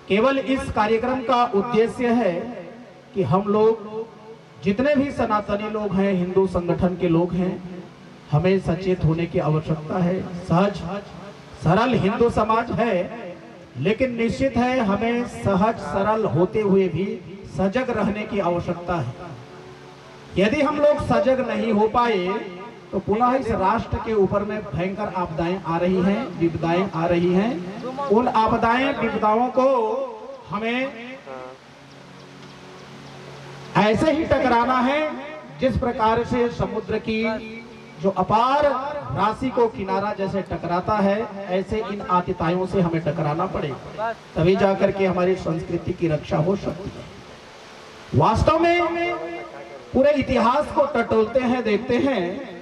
केवल इस कार्यक्रम का उद्देश्य है कि हम लोग जितने भी सनातनी लोग हैं, हिंदू संगठन के लोग हैं, हमें सचेत होने की आवश्यकता है। सहज सरल हिंदू समाज है, लेकिन निश्चित है हमें सहज सरल होते हुए भी सजग रहने की आवश्यकता है। यदि हम लोग सजग नहीं हो पाए तो पुनः इस राष्ट्र के ऊपर में भयंकर आपदाएं आ रही हैं, विपदाएं आ रही हैं। उन आपदाएं विपदाओं को हमें ऐसे ही टकराना है जिस प्रकार से समुद्र की जो अपार राशि को किनारा जैसे टकराता है, ऐसे इन आतितायों से हमें टकराना पड़ेगा, तभी जाकर के हमारी संस्कृति की रक्षा हो सकती है। वास्तव में पूरे इतिहास को टटोलते हैं, देखते हैं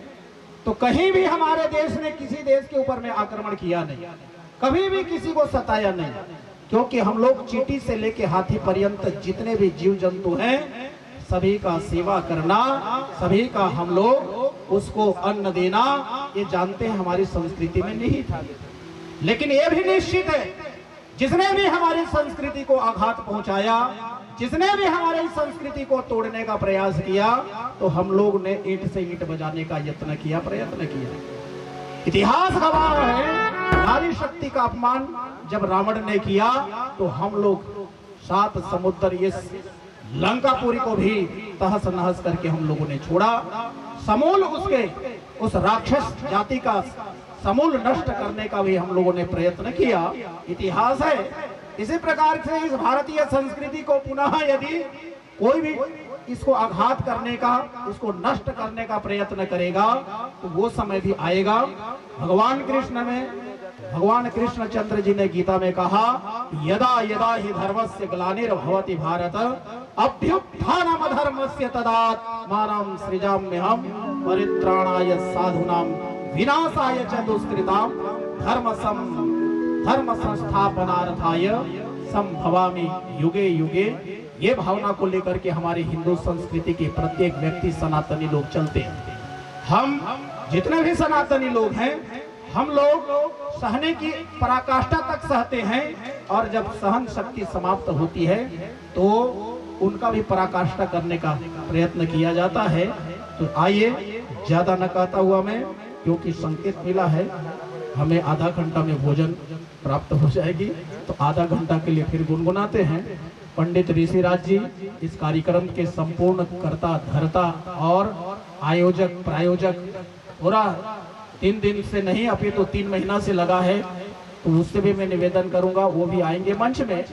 तो कहीं भी हमारे देश ने किसी देश के ऊपर में आक्रमण किया नहीं, कभी भी किसी को सताया नहीं, क्योंकि हम लोग चींटी से लेके हाथी पर्यंत जितने भी जीव जंतु हैं सभी का सेवा करना, सभी का हम लोग उसको अन्न देना, ये जानते हैं हमारी संस्कृति में नहीं था। लेकिन ये भी निश्चित है जिसने भी हमारी संस्कृति को आघात पहुंचाया, जिसने भी हमारी संस्कृति को तोड़ने का प्रयास किया, तो हम लोग ने ईंट से ईंट बजाने का यत्न किया, प्रयत्न किया। इतिहास गवाह है नारी शक्ति का अपमान जब रावण ने किया तो हम लोग 7 समुद्र ये लंकापुरी को भी तहस नहस करके हम लोगों ने छोड़ा। समूल उस राक्षस जाति का समूल नष्ट करने का भी हम लोगों ने प्रयत्न किया। इतिहास है। इसी प्रकार से इस भारतीय संस्कृति को पुनः यदि कोई भी इसको आघात करने का, इसको नष्ट करने का प्रयत्न करेगा तो वो समय भी आएगा। भगवान कृष्ण चंद्र जी ने गीता में कहा, यदा यदा ही धर्मस्य ग्लानिर्भवति भारत अभ्युत्थानम धर्मस्य तदात्मानं सृजाम्यहम् परित्राणाय साधूनां विनाशाय च दुष्कृतां धर्म संस्थापनार्थाय संभवामि युगे युगे। ये भावना को लेकर के हमारे हिंदू संस्कृति के प्रत्येक व्यक्ति सनातनी लोग चलते हैं। हम जितने भी सनातनी लोग हैं, हम लोग सहने की पराकाष्ठा तक सहते हैं, और जब सहन शक्ति समाप्त होती है तो उनका भी पराकाष्ठा करने का प्रयत्न किया जाता है। तो आइए, ज्यादा न कहता हुआ मैं, क्योंकि संकेत मिला है हमें आधा घंटा में भोजन प्राप्त हो जाएगी, तो आधा घंटा के लिए फिर गुनगुनाते हैं। पंडित ऋषिराज जी इस कार्यक्रम के संपूर्ण कर्ता धर्ता और आयोजक प्रायोजक, पूरा 3 दिन से नहीं अभी तो 3 महीना से लगा है, तो उससे भी मैं निवेदन करूंगा, वो भी आएंगे मंच में,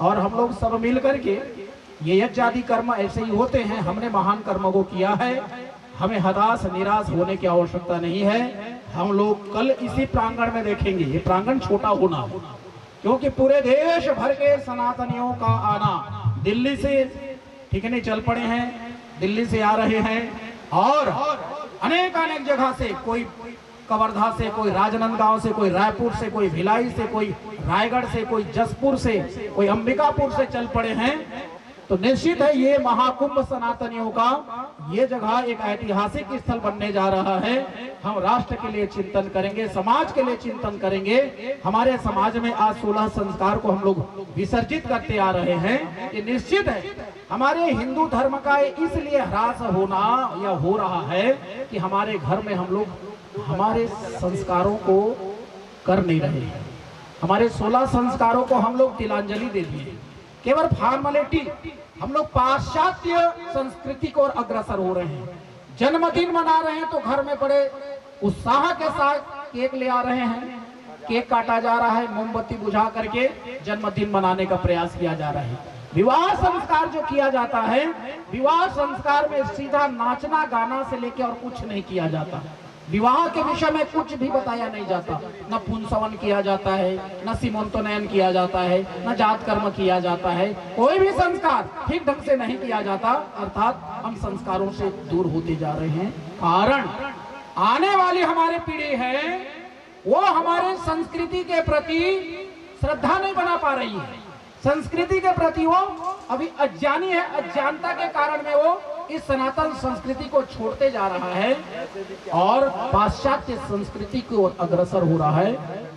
और हम लोग सब मिल करके ये यज्ञ आदि कर्म ऐसे ही होते हैं। हमने महान कर्मों को किया है, हमें हताश निराश होने की आवश्यकता नहीं है। हम लोग कल इसी प्रांगण में देखेंगे, ये प्रांगण छोटा होना हो, क्योंकि पूरे देश भर के सनातनियों का आना, दिल्ली से ठिकाने चल पड़े हैं, दिल्ली से आ रहे हैं और अनेक अनेक जगह से, कोई कवर्धा से, कोई राजनांदगांव से, कोई रायपुर से, कोई भिलाई से, कोई रायगढ़ से, कोई जसपुर से, कोई अंबिकापुर से चल पड़े हैं। तो निश्चित है ये महाकुंभ सनातनियों का ये जगह एक ऐतिहासिक स्थल बनने जा रहा है। हम राष्ट्र के लिए चिंतन करेंगे, समाज के लिए चिंतन करेंगे। हमारे समाज में आज 16 संस्कार को हम लोग विसर्जित करते आ रहे हैं। ये निश्चित है हमारे हिंदू धर्म का इसलिए ह्रास होना या हो रहा है कि हमारे घर में हम लोग हमारे संस्कारों को कर नहीं रहे हैं। हमारे 16 संस्कारों को हम लोग तिलांजलि दे दिए। केवल फॉर्मेलिटी, हम लोग पाश्चात्य संस्कृति को ओर अग्रसर हो रहे हैं। जन्मदिन मना रहे हैं तो घर में बड़े उत्साह के साथ केक ले आ रहे हैं, केक काटा जा रहा है, मोमबत्ती बुझा करके जन्मदिन मनाने का प्रयास किया जा रहा है। विवाह संस्कार जो किया जाता है, विवाह संस्कार में सीधा नाचना गाना से लेकर और कुछ नहीं किया जाता। विवाह के विषय में कुछ भी बताया नहीं जाता, न पुंसवन किया जाता है, न सीमंतोनयन किया जाता है, न जात कर्म किया जाता है। कोई भी संस्कार ठीक ढंग से नहीं किया जाता, अर्थात हम संस्कारों से दूर होते जा रहे हैं। कारण आने वाली हमारी पीढ़ी है वो हमारे संस्कृति के प्रति श्रद्धा नहीं बना पा रही है। संस्कृति के प्रति वो अभी अज्ञानी है। अज्ञानता के कारण में वो इस सनातन संस्कृति को छोड़ते जा रहा है और पाश्चात्य संस्कृति की ओर अग्रसर हो रहा है।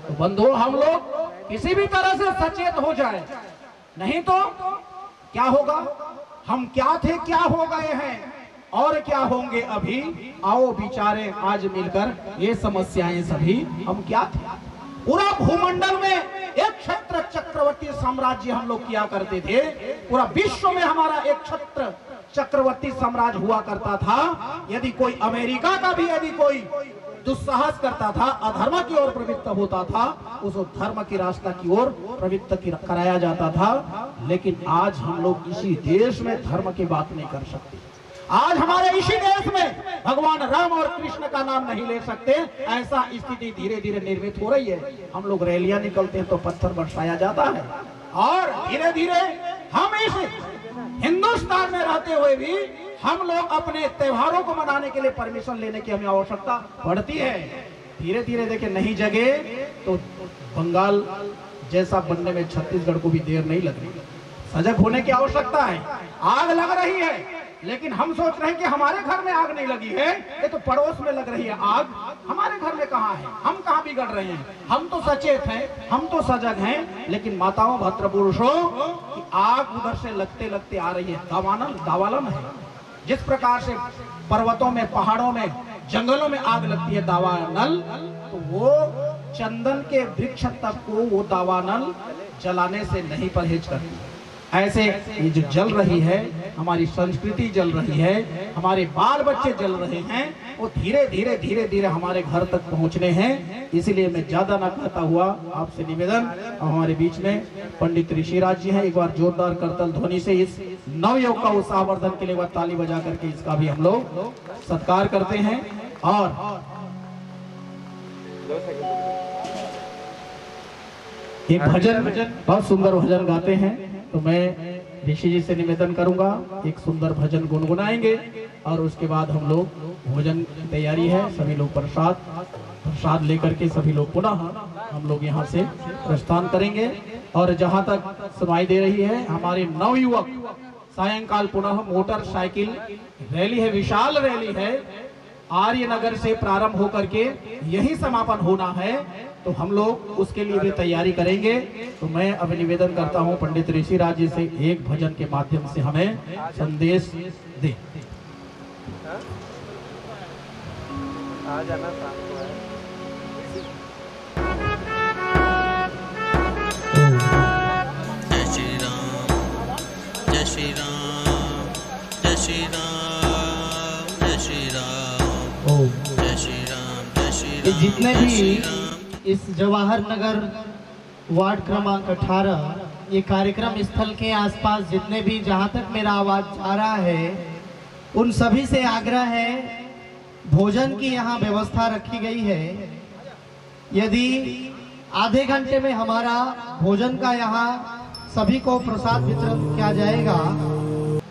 तो बंधुओं, हम लोग किसी भी तरह से सचेत हो जाए, नहीं तो क्या होगा, हम क्या थे क्या हो गए हैं और क्या होंगे अभी। आओ विचारें आज मिलकर ये समस्याएं सभी हम क्या थे। पूरा भूमंडल में एक छत्र चक्रवर्ती साम्राज्य हम लोग किया करते थे। पूरा विश्व में हमारा एक छत्र चक्रवर्ती साम्राज्य हुआ करता था। यदि कोई अमेरिका का भी यदि कोई दुस्साहस करता था, अधर्म की ओर प्रवृत्त होता था, उस धर्म की रास्ता की ओर प्रवृत्त कराया जाता था। लेकिन आज हम लोग इसी देश में धर्म की बात नहीं कर सकते। आज हमारे इसी देश में भगवान राम और कृष्ण का नाम नहीं ले सकते। ऐसा स्थिति धीरे धीरे निर्मित हो रही है। हम लोग रैलियां निकलते हैं तो पत्थर बरसाया जाता है और धीरे धीरे हम इस हिंदुस्तान में रहते हुए भी हम लोग अपने त्योहारों को मनाने के लिए परमिशन लेने की हमें आवश्यकता पड़ती है। धीरे धीरे देखे नहीं जगे तो बंगाल जैसा बनने में छत्तीसगढ़ को भी देर नहीं लग रही। सजग होने की आवश्यकता है। आग लग रही है, लेकिन हम सोच रहे हैं कि हमारे घर में आग नहीं लगी है, ये तो पड़ोस में लग रही है आग। हमारे घर में कहाँ है? हम कहाँ बिगड़ रहे हैं? हम तो सचेत हैं, हम तो सजग हैं, लेकिन माताओं भद्र पुरुषों की आग उधर से लगते लगते आ रही है। दावालन है। जिस प्रकार से पर्वतों में, पहाड़ों में, जंगलों में आग लगती है दावानल, तो वो चंदन के वृक्ष तक को वो दावानल जलाने से नहीं परहेज करती। ऐसे ये जो जल रही है, हमारी संस्कृति जल रही है, हमारे बाल बच्चे जल रहे हैं, वो धीरे धीरे धीरे धीरे हमारे घर तक पहुंचने हैं। इसलिए मैं ज्यादा ना कहता हुआ आपसे निवेदन, हमारे बीच में पंडित ऋषिराज जी हैं, एक बार जोरदार करतल ध्वनि से इस नवयुग का उत्साहवर्धन के लिए वह ताली बजा करके इसका भी हम लोग सत्कार करते हैं। और एक भजन, बहुत सुंदर भजन गाते हैं, तो मैं ऋषि जी से निवेदन करूंगा एक सुंदर भजन गुनगुनाएंगे और उसके बाद हम लोग भोजन की तैयारी है। सभी लोग प्रसाद लेकर के सभी लोग पुनः हम लोग यहाँ से प्रस्थान करेंगे। और जहाँ तक सुनाई दे रही है, हमारे नवयुवक सायंकाल पुनः मोटरसाइकिल रैली है, विशाल रैली है, आर्य नगर से प्रारंभ होकर के यही समापन होना है। तो हम लोग उसके लिए भी तैयारी करेंगे। तो मैं अब निवेदन करता हूं पंडित ऋषिराज जी से एक भजन के माध्यम से हमें संदेश दे। आ जाना शाम को है। जय श्री राम, जय श्री राम, जय श्री राम, जय श्री राम, जय श्री राम, जय श्री राम। जितने भी इस जवाहर नगर वार्ड क्रमांक 18 ये कार्यक्रम स्थल के आसपास जितने भी, जहाँ तक मेरा आवाज़ जा रहा है, उन सभी से आग्रह है, भोजन की यहाँ व्यवस्था रखी गई है। यदि आधे घंटे में हमारा भोजन का यहाँ सभी को प्रसाद वितरण किया जाएगा।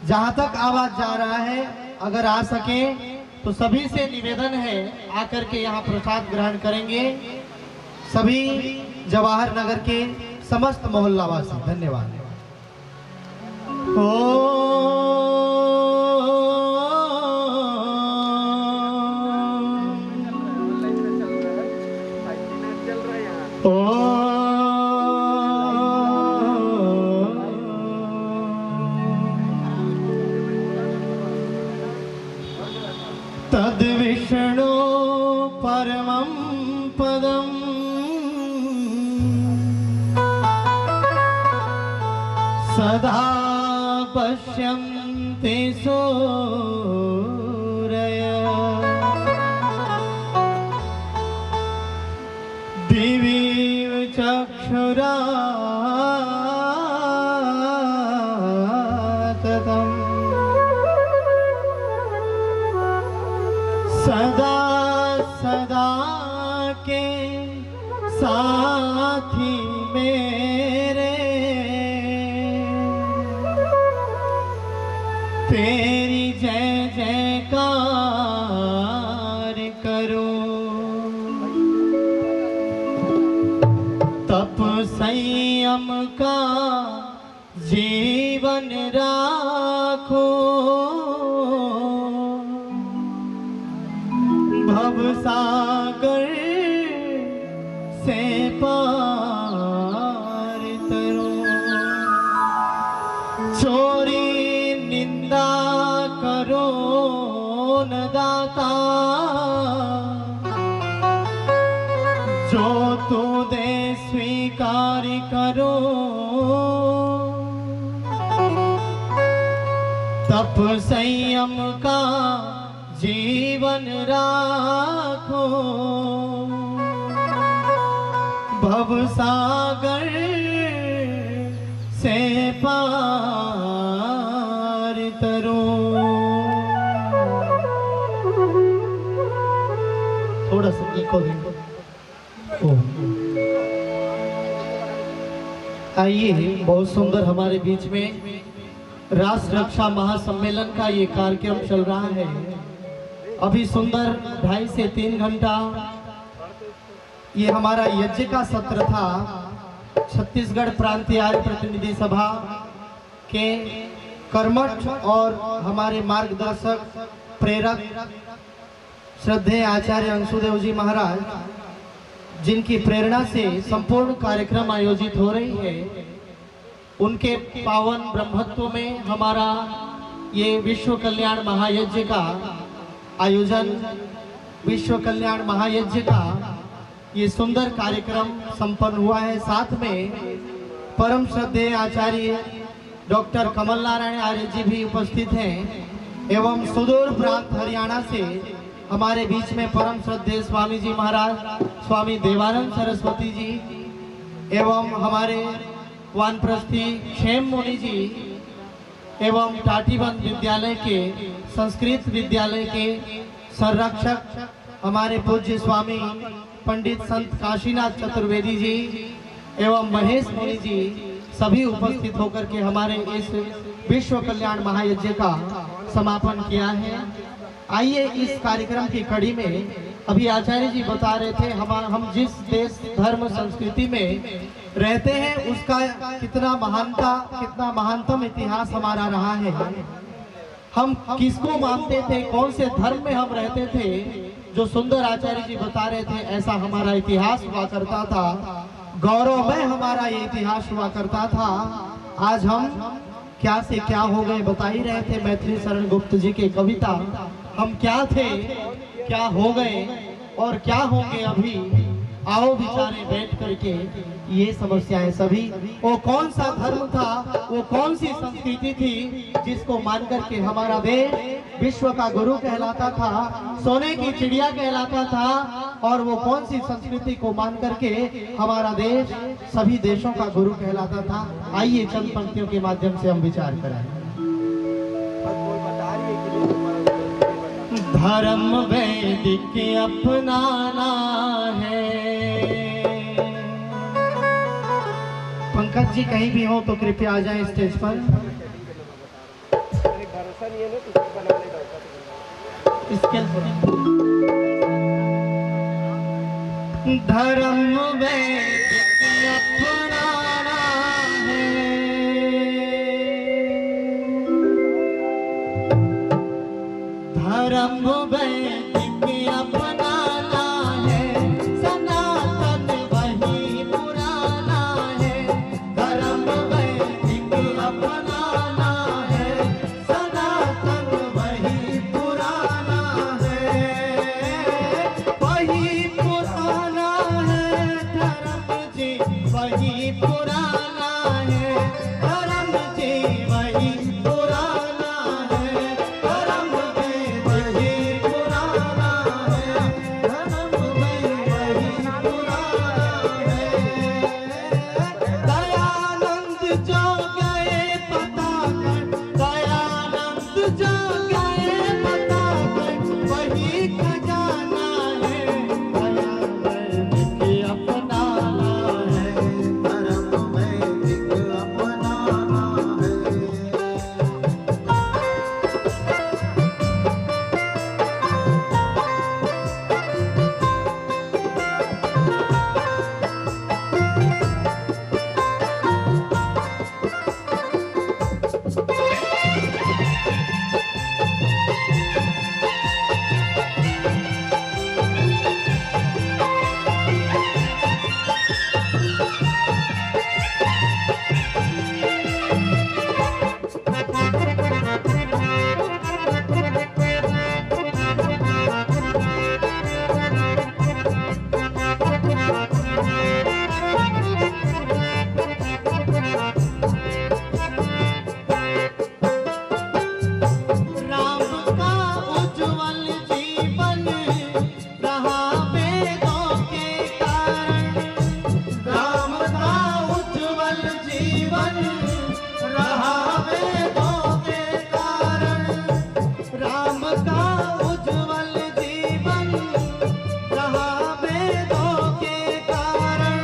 जहाँ तक आवाज़ जा रहा है अगर आ सके तो सभी से निवेदन है आकर के यहाँ प्रसाद ग्रहण करेंगे। सभी जवाहर नगर के समस्त मोहल्लावासी, धन्यवाद। तद विष्णु परमं पदम सदा पश्यन्ति सूरयः दिवि चक्षुराततम् सदा सदा के साथी मेरे तेरी जय जयकार करो। तप संयम का जीवन राखो, भव सागर से पार तरो। चोरी निंदा करो न दाता, जो तू दे स्वीकार करो। तप संयम का जीवन राखो, भव सागर से पार तरो। थोड़ा सा इको दें। आइए, बहुत सुंदर हमारे बीच में राष्ट्र रक्षा महासम्मेलन का ये कार्यक्रम चल रहा है। अभी सुंदर 2.5 से 3 घंटा ये हमारा यज्ञ का सत्र था। छत्तीसगढ़ प्रांतीय आर्य प्रतिनिधि सभा के कर्मठ और हमारे मार्गदर्शक प्रेरक श्रद्धेय आचार्य अंशुदेव जी महाराज, जिनकी प्रेरणा से संपूर्ण कार्यक्रम आयोजित हो रही है, उनके पावन ब्रह्मत्व में हमारा ये विश्व कल्याण महायज्ञ का आयोजन, विश्व कल्याण महायज्ञ का ये सुंदर कार्यक्रम संपन्न हुआ है। साथ में परम श्रद्धेय आचार्य डॉक्टर कमल नारायण आर्य जी भी उपस्थित हैं एवं सुदूर प्रांत हरियाणा से हमारे बीच में परम श्रद्धेय स्वामी जी महाराज स्वामी देवानंद सरस्वती जी एवं हमारे वानप्रस्थी क्षेम मुनि जी एवं टाटीबंद विद्यालय के संस्कृत विद्यालय के संरक्षक हमारे पूज्य स्वामी पंडित संत काशीनाथ चतुर्वेदी जी एवं महेश मुनि जी सभी उपस्थित होकर के हमारे इस विश्व कल्याण महायज्ञ का समापन किया है। आइए, इस कार्यक्रम की कड़ी में अभी आचार्य जी बता रहे थे हम जिस देश धर्म संस्कृति में रहते हैं उसका कितना महानतम इतिहास हमारा रहा है। हम किसको मानते थे, कौन से धर्म में हम रहते थे, जो सुंदर आचार्य जी बता रहे थे ऐसा हमारा इतिहास हुआ करता था। गौरवमय हमारा ये इतिहास हुआ करता था। आज हम क्या से क्या हो गए बता ही रहे थे मैथिली शरण गुप्त जी की कविता। हम क्या थे, क्या हो गए और क्या होंगे अभी, आओ विचारे बैठ करके ये समस्याएं सभी। वो कौन सा धर्म था, वो कौन सी संस्कृति थी जिसको मान करके हमारा देश विश्व का गुरु कहलाता था, सोने की चिड़िया कहलाता था, और वो कौन सी संस्कृति को मान करके हमारा देश सभी देशों का गुरु कहलाता था। आइए चंद पंक्तियों के माध्यम से हम विचार करें। धर्म वैदिक अपनाना है। पंकज जी कहीं भी हो तो कृपया आ जाएं स्टेज पर। भरोसा नहीं है ना, स्केल धर्म वैदिक अपनाना है, धर्म वैदिक अपनाना है, सनातन वही पुराना है, धर्म वैदिक अपनाना है, सनातन वही पुराना है, वही पुराना है धर्म जी, वही पुराना है धर्म जी, वही पुराना है धर्म जी, वही पुराना है धर्म जी, वही पुराना है। दयानंद जो गए पता कर, दयानंद जो गए पता कर, वही खजाना है, दया वैदिक अपनाना है, धर्म वैदिक अपनाना है। राम का उज्ज्वल जीवन रहा वेदों के कारण, राम का उज्ज्वल जीवन रहा वेदों के कारण, राम का उज्ज्वल जीवन रहा वेदों के कारण,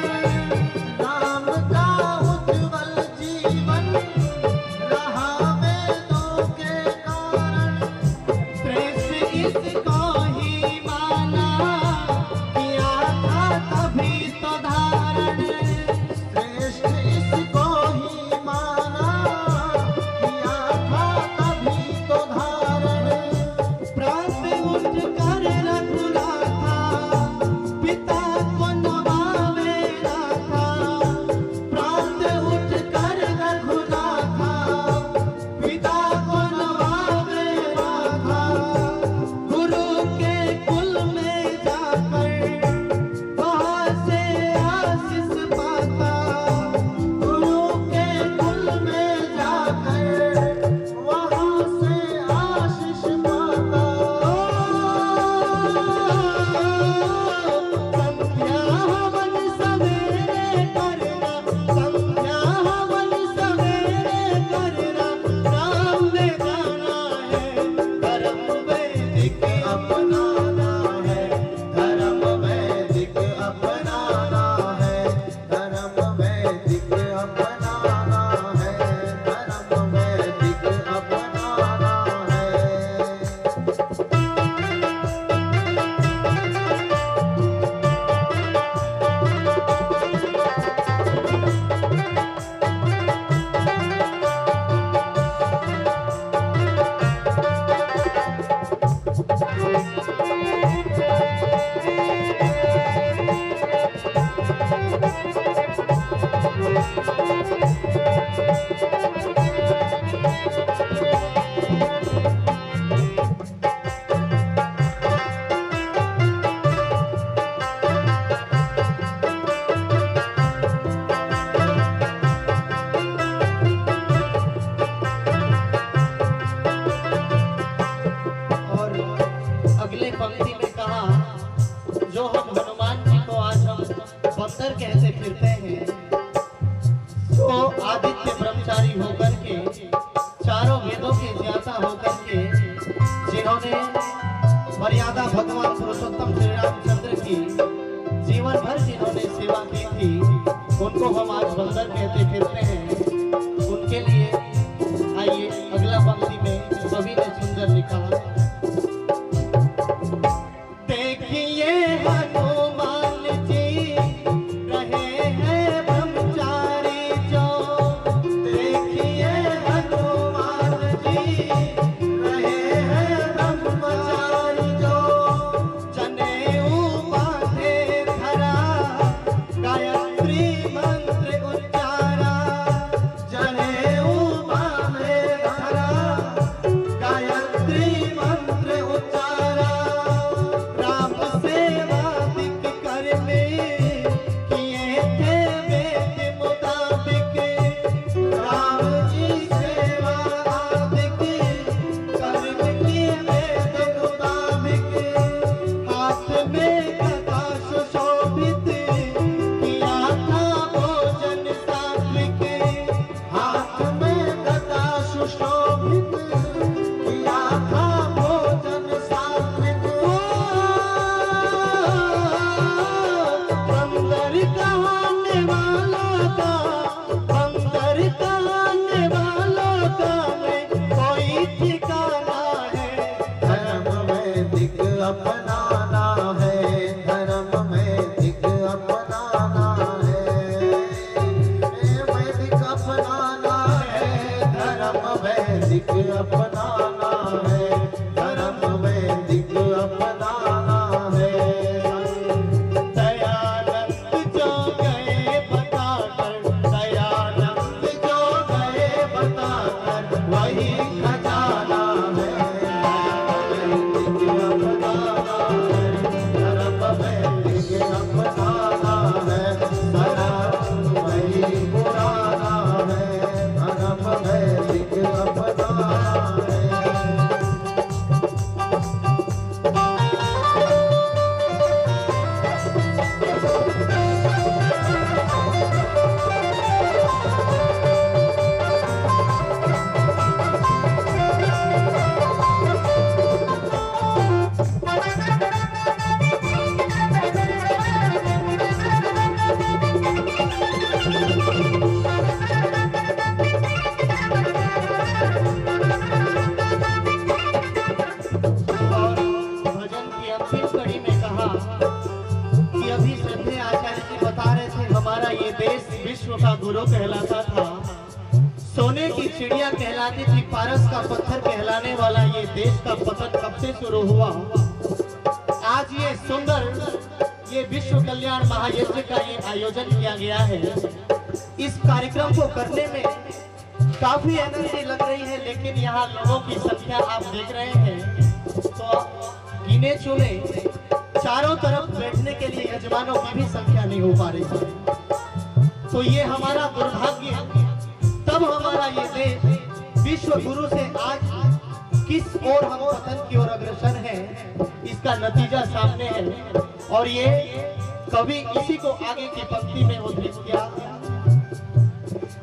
राम का उज्ज्वल जीवन रहा वेदों के कारण, श्रेष्ठ इसको ही माना किया था तभी तो धारण, श्रेष्ठ इसको ही माना किया था तभी तो धारण, प्रात उठ कर रघुनाथा पिता को नवावेला था, प्रात उठ कर रघुनाथा पिता को नवावेला था, गुरु के कुल में जाकर वहाँ से आशीष पाता, गुरु के कुल में जाकर वहाँ से आशीष पाता। संध्या हवन सवेरे करना, संध्या हवन सवेरे करना, राम ने जाना है धर्म वैदिक अपनाना है, धर्म वैदिक अपनाना है, धर्म वैदिक अपनाना है, धर्म वैदिक अपनाना है। और अगले पंक्ति में कहा, जो हम हनुमान जी को आज हम बंदर कहते फिरते हैं, जो आदित्य ब्रह्मचारी होकर के, चारों वेदों के ज्ञाता होकर के, जिन्होंने मर्यादा भगवान पुरुषोत्तम श्री रामचंद्र की जीवन भर जिन्होंने सेवा की थी, उनको हम आज बंदर कहते फिरते हैं। उनके लिए आइए अगला पंक्ति में सभी ने सुंदर लिखा। अपनाना है, धर्म में दिख अपनाना है, वैदिक अपनाना है, धर्म वैदिक अपनाना है, धर्म वैदिक अपनाना है। दयानंद जो गए बताकर, दयानंद जो गए बताकर, वही खजाना है, धर्म वैदिक अपनाना है, धर्म वही पुराना है, धर्म वैदिक अपनाना है। भजन की अंतिम कड़ी में कहा कि अभी श्रद्धेय आचार्य जी बता रहे थे हमारा ये देश विश्व का गुरु कहलाता था, सोने की चिड़िया कहलाती थी, पारस का पत्थर कहलाने वाला ये देश का पतन कब से शुरू हुआ। आज ये सुंदर ये विश्व कल्याण महायज्ञ का ये आयोजन किया गया है। इस कार्यक्रम को करने में काफी एनर्जी लग रही है, लेकिन यहाँ लोगों की संख्या आप देख रहे हैं तो गिने चुने चारों तरफ बैठने के लिए यजमानों की भी संख्या नहीं हो पा रही है। तो ये हमारा दुर्भाग्य, तब हमारा ये देश विश्व गुरु से आज किस ओर हम पतन की ओर अग्रसर है, इसका नतीजा सामने है। और ये कवि इसी को आगे की पंक्ति में उद्धृत किया,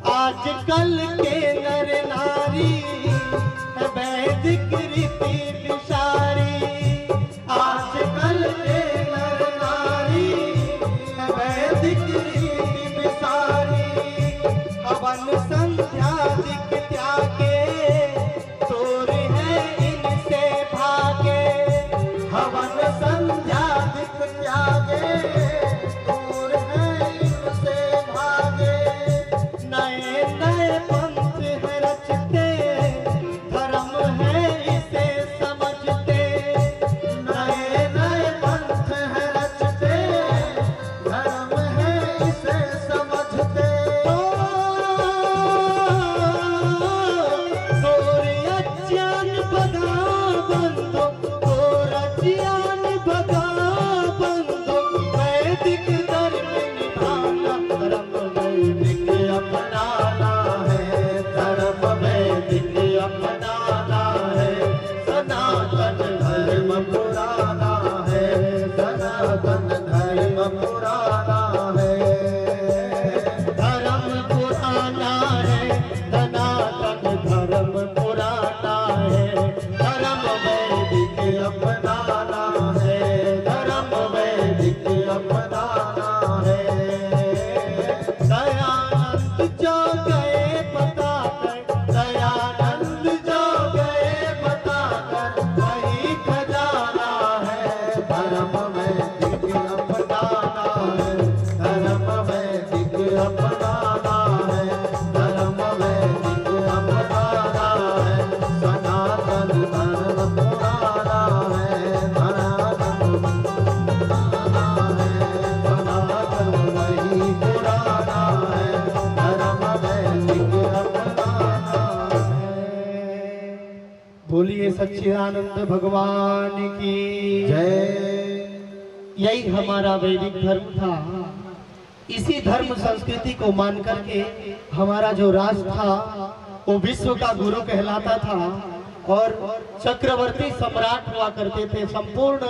आजकल के नर नारी है वैदिक रीति विसारी, आजकल के नर नारी है वैदिक रीति विसारी, हवन संध्यादिक त्यागे तोर है इनसे भागे, हवन संध्यादिक त्यागे तोर है इनसे भागे, नए नए पंथ है रचते, धर्म है इसे समझते, नए नए पंथ है रचते, धर्म है इसे समझते, गोर अज्ञान भगा बंदो, गोर अज्ञान भगा बंदो, वैदिक धर्म निभाना, धर्म वैदिक अपनाना है, धर्म वैदिक अपनाना है, सनातन धर्म पुराना है, सनातन धर्म पुराना है, धर्म पुराना है, सनातन धर्म पुराना है, धर्म वैदिक अपनाना है, धर्म वैदिक अपनाना है। दयानंद जो गए बताकर, दयानंद जो गए बताकर, वही खजाना है, धर्म वैदिक अपनाना है, धर्म वैदिक अपनाना है, धर्म वैदिक अपनाना है, सनातन धर्म पुराना है, सनातन पुराना है, सनातन वही पुराना है, धर्म वैदिक अपनाना है। बोलिए सच्चिदानंद भगवान की जय। यही हमारा वैदिक धर्म था। इसी धर्म संस्कृति को मान करके हमारा जो राज था वो विश्व का गुरु कहलाता था और चक्रवर्ती सम्राट हुआ करते थे। संपूर्ण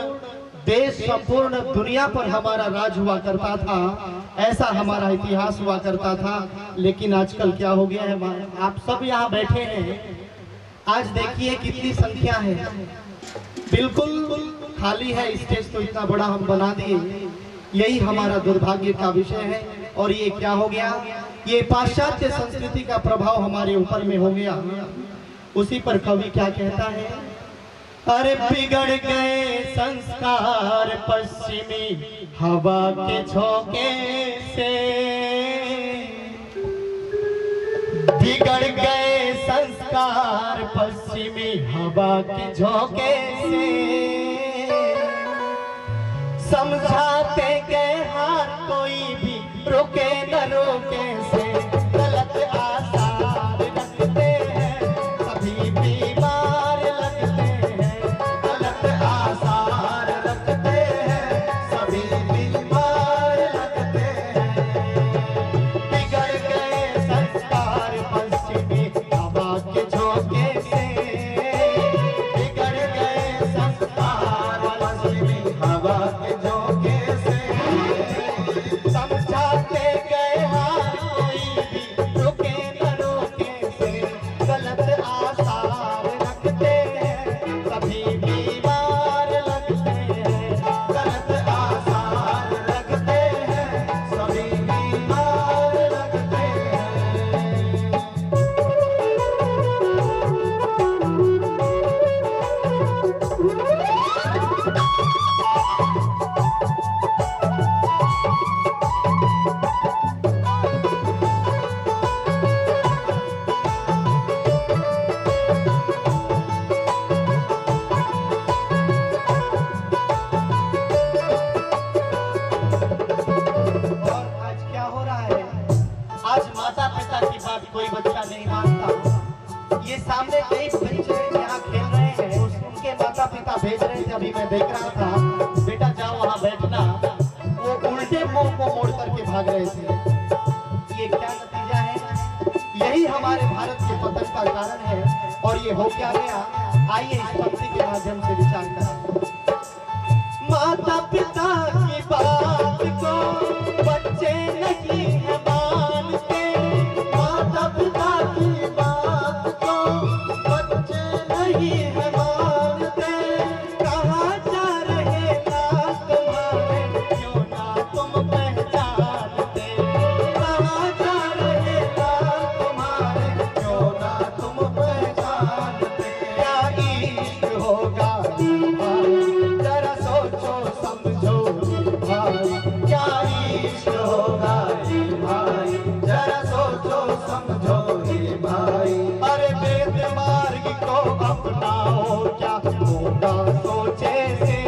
देश, संपूर्ण दुनिया पर हमारा राज हुआ करता था, ऐसा हमारा इतिहास हुआ करता था। लेकिन आजकल क्या हो गया है, आप सब यहाँ बैठे हैं, आज देखिए कितनी संख्या है, बिल्कुल खाली है स्टेज, तो इतना बड़ा हम बना दिए। यही हमारा दुर्भाग्य का विषय है। और ये क्या हो गया, ये पाश्चात्य संस्कृति का प्रभाव हमारे ऊपर में हो गया। उसी पर कवि क्या कहता है, अरे बिगड़ गए संस्कार पश्चिमी हवा के झोंके से, बिगड़ गए संस्कार पश्चिमी हवा के झोंके से, समझाते गए हार कोई भी रुके न रोके से, गलत आसार रखते हैं सभी बीमार लगते हैं, गलत आसार रखते हैं सभी बीमार लगते हैं। बिगड़ गए संस्कार पश्चिमी हवा के झोंके से, बिगड़ गए संस्कार पश्चिमी हवा के झोंके से, समझाते गए हार कोई भी रुके न रोके से, गलत आसार रखते हैं सभी बीमार लगते हैं, गलत आसार रखते हैं सभी बीमार लगते हैं। और आज क्या हो रहा है, आज माता पिता की बात कोई बच्चा नहीं मानता। ये सामने कई बच्चे यहाँ खेल रहे हैं, उनके माता पिता भेज रहे थे, अभी मैं देख रहा था, बेटा जाओ वहाँ बैठना, वो उल्टे मुंह को मोड़ करके भाग रहे थे। ये क्या नतीजा है? यही हमारे भारत के पतन का कारण है। और ये हो क्या गया, आइए इस पंक्ति के माध्यम से विचार करें। माता पिता की बात को बच्चे नहीं है मानते, माता पिता की बात को बच्चे नहीं है मानते, कहाँ जा रहे लाल तुम्हारे क्यों ना तुम पहचानते, कहाँ जा रहे लाल तुम्हारे क्यों ना तुम पहचानते। क्या इश्क होगा भाई, जरा सोचो समझो भाई, क्या इश्क होगा भाई, जरा सोचो समझो भाई। अरे वेद मार्ग को अपनाओ, क्या होगा सोचे से,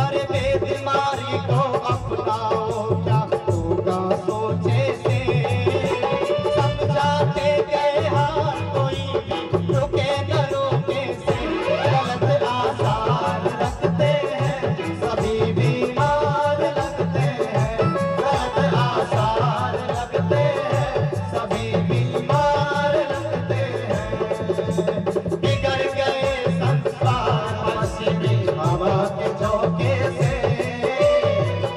अरे वेद मार्ग को अपनाओ, क्या होगा सोचे से, समझाते गए हार कोई भी रुके न रोके से, गलत आसार रखते हैं सभी बीमार लगते हैं, गलत आसार रखते हैं सभी बीमार लगते हैं। बिगड़ गए संस्कार पश्चिमी हवा के झोंके से,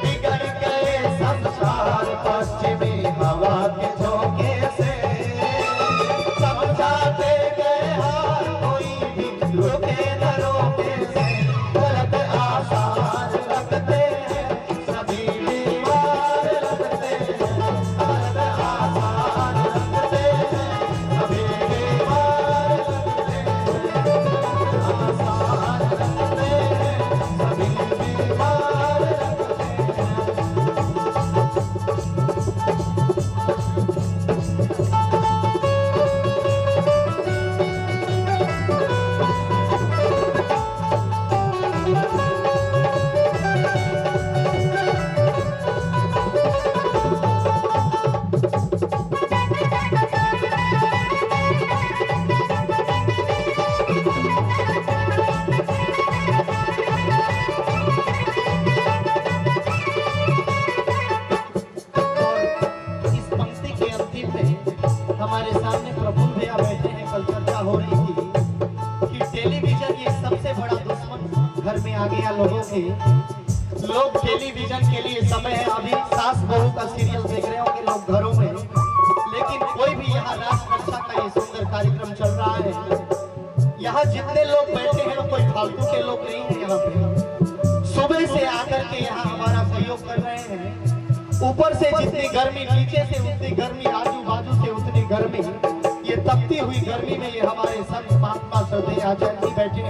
बिगड़ गए संस्कार पश्चिमी हवा के झोंके से, समझाते गए हार कोई भी रुके न रोके से, गलत आसार रखते हैं सभी बीमार लगते हैं, गलत आसार रखते हैं सभी बीमार लगते हैं, आसार रखते हैं सभी बीमार लगते हैं। इस पंक्ति के अंतिम में हमारे सामने प्रभु भैया बैठे हैं। कल चर्चा हो रही थी कि टेलीविजन ये सबसे बड़ा दुश्मन घर में आ गया लोगों के। लोग टेलीविजन के लिए समय है, अभी सास बहू का सीरियल देख रहे होंगे लोग घरों में, लेकिन कोई भी यहाँ राष्ट्र रक्षा का ये सुंदर कार्यक्रम चल रहा है। यहाँ जितने लोग बैठे हैं कोई फालतू के लोग नहीं है। यहाँ पे सुबह से आकर के यहाँ हमारा सहयोग कर रहे हैं। ऊपर से जितनी गर्मी, नीचे से उतनी गर्मी, आजू बाजू से उतनी गर्मी, ये तपती हुई गर्मी में ये हमारे संत महात्मा दे आचार्य जी बैठे।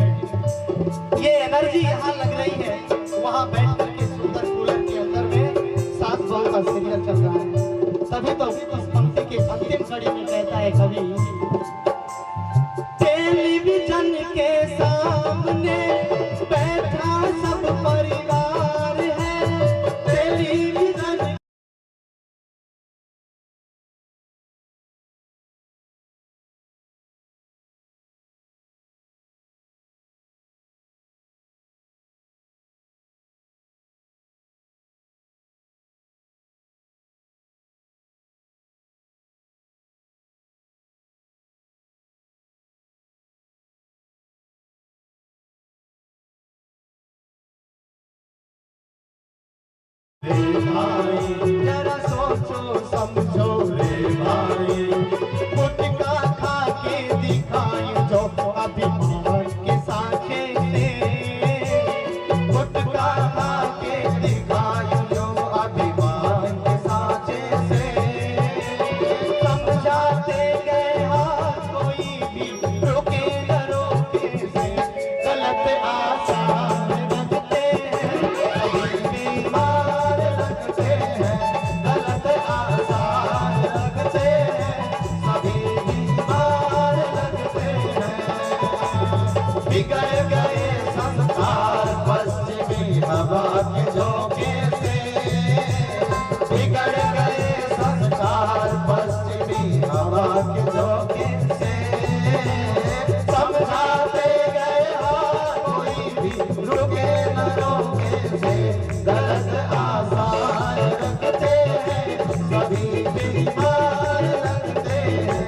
ये एनर्जी यहाँ लग रही है, वहाँ बैठ करके सुंदर कूलर के अंदर में सास बहू का सीरियल चल रहा है। तभी तो इस पंक्ति के अंतिम कड़ी में कहता है कवि, टेलीविजन के सामने बैठा सब परिवार है, टेलीविजन रे भाई जरा सोचो समझो रे भाई, गुटखा खा के दिखाई जो अभिमान के साथे से, गुटखा खा के दिखाई जो अभिमान के साथे से, समझाते गए हाथ कोई भी रोके न रोके से, गलत आसान रखते हैं कभी बीमार लगते हैं, गलत आसान रखते हैं सभी बीमार लगते हैं। बिगड़ गए संस्कार पश्चिमी हवा के झोंके से, बिगड़ गए संस्कार पश्चिमी हवा के झोंके से, समझाते गए हाँ कोई भी रुके न रोके से, गलत आसान रखते हैं सभी बीमार लगते हैं,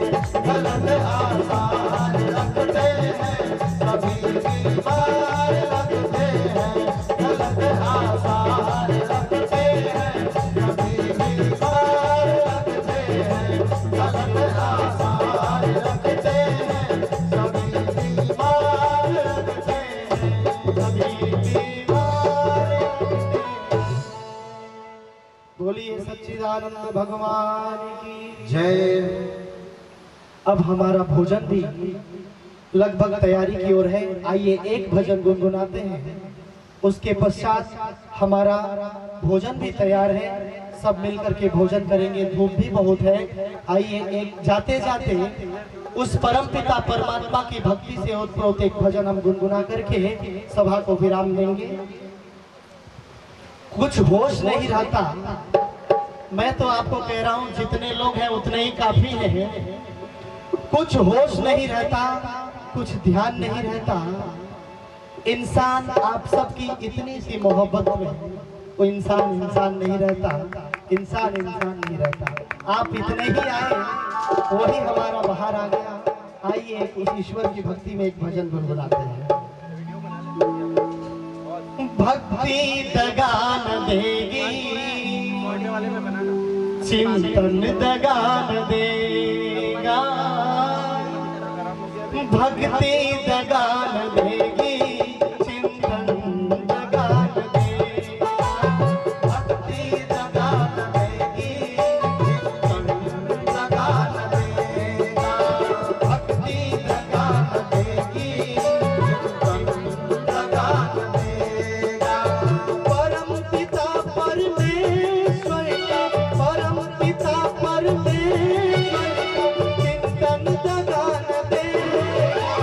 गलत आसान रखते हैं सभी बीमार लगते हैं, गलत आसान रखते हैं सभी बीमार लगते हैं, गलत आसान रखते हैं सभी बीमार लगते हैं, सभी बीमार लगते हैं। बोलिए सच्चिदानंद भगवान की जय। अब हमारा भोजन भी लगभग तैयारी की ओर है। आइए एक भजन गुनगुनाते हैं, उसके पश्चात हमारा भोजन भी तैयार है, सब मिलकर के भोजन करेंगे। धूप भी बहुत है। आइए एक जाते जाते उस परम पिता परमात्मा की भक्ति से ओतप्रोत एक भजन हम गुनगुना करके सभा को विराम देंगे। कुछ होश नहीं रहता, मैं तो आपको कह रहा हूं जितने लोग हैं उतने ही काफी हैं। कुछ होश नहीं रहता, कुछ ध्यान नहीं रहता। इंसान आप सबकी इतनी सी मोहब्बत में वो इंसान नहीं रहता, इंसान नहीं रहता। आप इतने ही आए, वही हमारा बाहर आ गया। आइए उस ईश्वर की भक्ति में एक भजन गुनगुनाते हैं। भक्ति दगान देगी, चिंतन दगान देगा, भक्ति दगान देगी, चिंतन दगान देगा, भक्ति दगान देगी, चिंतन दगान देगा, भक्ति दगान देगी, चिंतन दगान देगा। परम पिता परमेश्वर का, परम पिता परमेश्वर का चिंतन दगान देगा,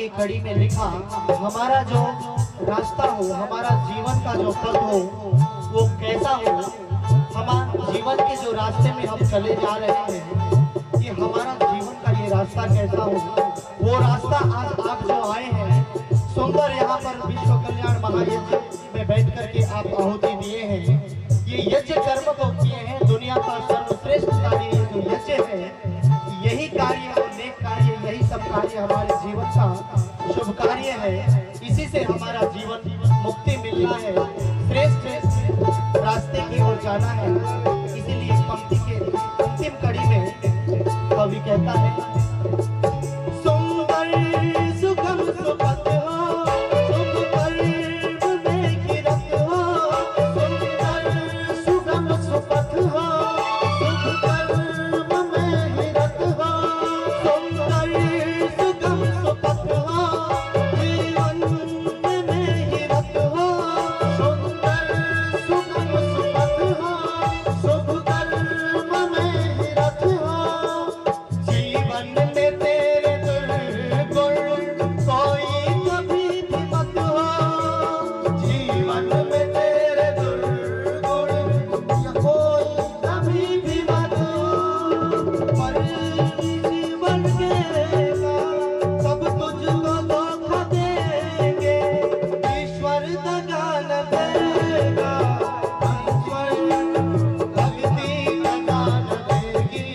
आगे कड़ी में लिखा, हमारा जो रास्ता हो, हमारा जीवन का जो पथ हो वो कैसा हो, हमारे जीवन के जो रास्ते में हम चले जा रहे हैं, ये हमारा जीवन का ये रास्ता कैसा हो, वो रास्ता आज आप जो आए हैं सुंदर यहाँ पर विश्व कल्याण महायज्ञ में बैठ करके आप आहुति दिए हैं, ये यज्ञ कर्म को किए हैं। दुनिया का सर्वश्रेष्ठ कार्य ये जो यज्ञ है, यही कार्य और नेक कार्य, यही सब कार्य हमारे जीवन का शुभ कार्य है। इसी से हमारा जीवन मुक्ति मिलना है, श्रेष्ठ रास्ते की ओर जाना है। इसीलिए पंक्ति के अंतिम कड़ी में कवि कहता है, सुंदर सुगम सुपथ हो, शुभ कर्म में गिरत हो, सुंदर सुगम सुपथ हो, शुभ कर्म में गिरत हो, सुंदर सुगम सुपथ हो, जीवन में गिरत हो, सुंदर सुगम सुपथ हो, शुभ कर्म में गिरत हो, जीवन में तेरे दुर्गुण कोई कभी भी मत हो, जीवन में तेरे दुर्गुण कोई कभी भी मत हो, पर जीवन देगा सब तुझको धोखा देंगे, ईश्वर दगा न देगा, ईश्वर भक्ति दगा न देगी,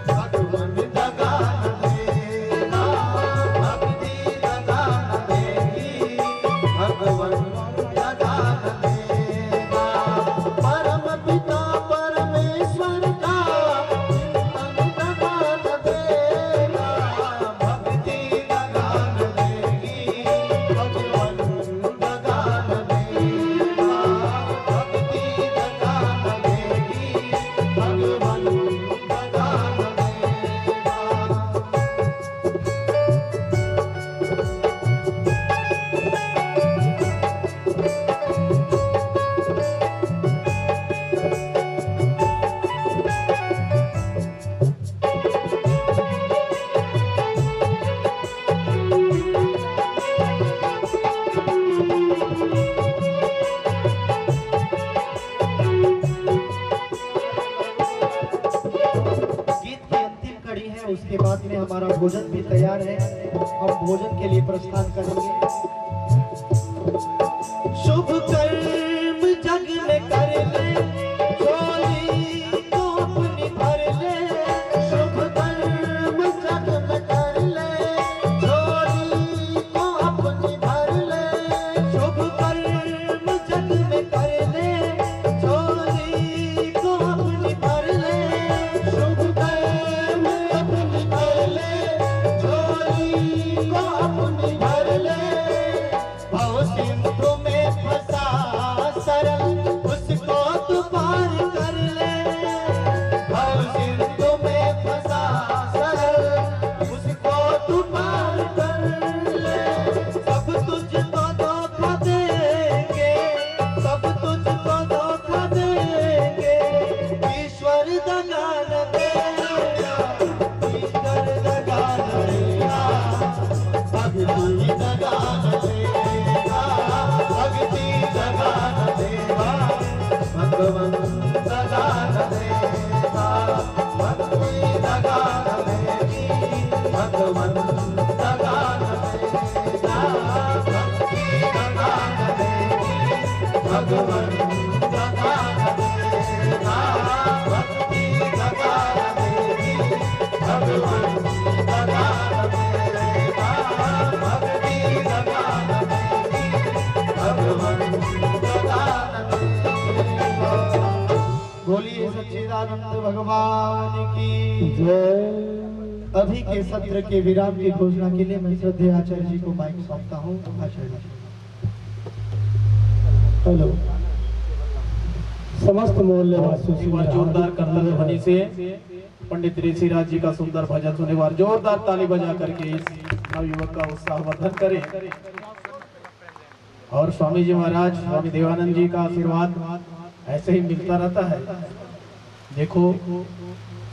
भगवान दगा न देगा, भक्ति दगा न देगी, भगवान दगा न देगा, परम पिता परमेश्वर का चिंतन दगा न देगा, भक्ति दगा न देगी, भगवान दगा न देगा, भक्ति दगा न देगी, भगवान दगा न देगा। गीत की अंतिम कड़ी है, उसके बाद में हमारा भोजन भी तैयार है, हम भोजन के लिए प्रस्थान करेंगे। शुभ कर्म जग में कर ले, झोली को अपनी भर ले, शुभ कर्म जग में कर ले, झोली को अपनी भर ले, शुभ कर्म जग में कर ले, झोली को अपनी भर ले, शुभ कर्म अपनी भर ले, झोली को अपनी भर ले, भव सिंधु में फंसा सरल उसको तू पार कर ले, भव सिंधु में फंसा सरल उसको तू पार कर ले, सब तुझको धोखा देंगे, सब तुझको धोखा देंगे, ईश्वर दगा न देगा, ईश्वर दगा न देगा, भक्ति दगा न देगा, भक्ति दगा न देगा, भगवान दगा न देगा, भक्ति दगा न देगी, भगवान दगा न देगा, भक्ति दगा न देगी, भगवान दगा न देगा, भक्ति दगा न देगी, भगवान दगा न देगा, भक्ति दगा न देगी, भगवान दगा न देगा। बोलिए सच्चिदानंद भगवान की जय। अभी के सत्र के विराम की घोषणा के लिए मैं श्रद्धेय आचार्य जी को माइक सौंपता हूँ। आचार्य जी। हेलो समस्त मोहल्ले वासियों एक बार जोरदार कर्तव्य ध्वनि से पंडित ऋषिराज जी का सुंदर भजन सुने, बार जोरदार ताली बजा करके इस नवयुवक का उत्साहवर्धन करें। और स्वामी जी महाराज, स्वामी देवानंद जी का आशीर्वाद ऐसे ही मिलता रहता है। देखो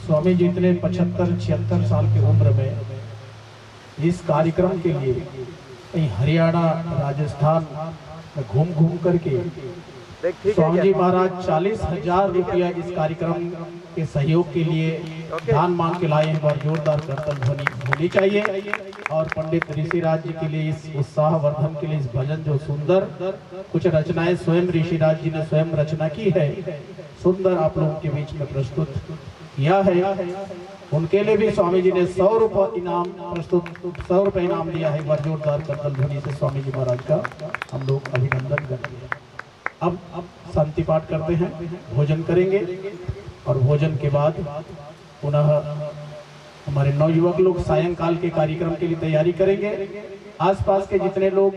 स्वामी जी इतने 75-76 साल की उम्र में इस कार्यक्रम के लिए कहीं हरियाणा राजस्थान में घूम घूम करके स्वामी जी महाराज 40,000 रुपया इस कार्यक्रम के सहयोग के लिए दान मांग के लाए। एक बार जोरदार करतल ध्वनि होनी चाहिए। और पंडित ऋषिराज जी के लिए इस उत्साह वर्धन के लिए इस भजन जो सुंदर कुछ रचनाएं स्वयं ऋषिराज जी ने स्वयं रचना की है, सुंदर आप लोगों के बीच में प्रस्तुत किया है। उनके लिए भी स्वामी जी ने 100 रुपये इनाम प्रस्तुत 100 रुपये इनाम दिया है। एक बार जोरदार करतल ध्वनि से स्वामी जी महाराज का हम लोग अभिनंदन करते हैं। अब शांति पाठ करते हैं, भोजन करेंगे और भोजन के बाद पुनः हमारे नवयुवक लोग सायंकाल के कार्यक्रम के लिए तैयारी करेंगे। आसपास के जितने लोग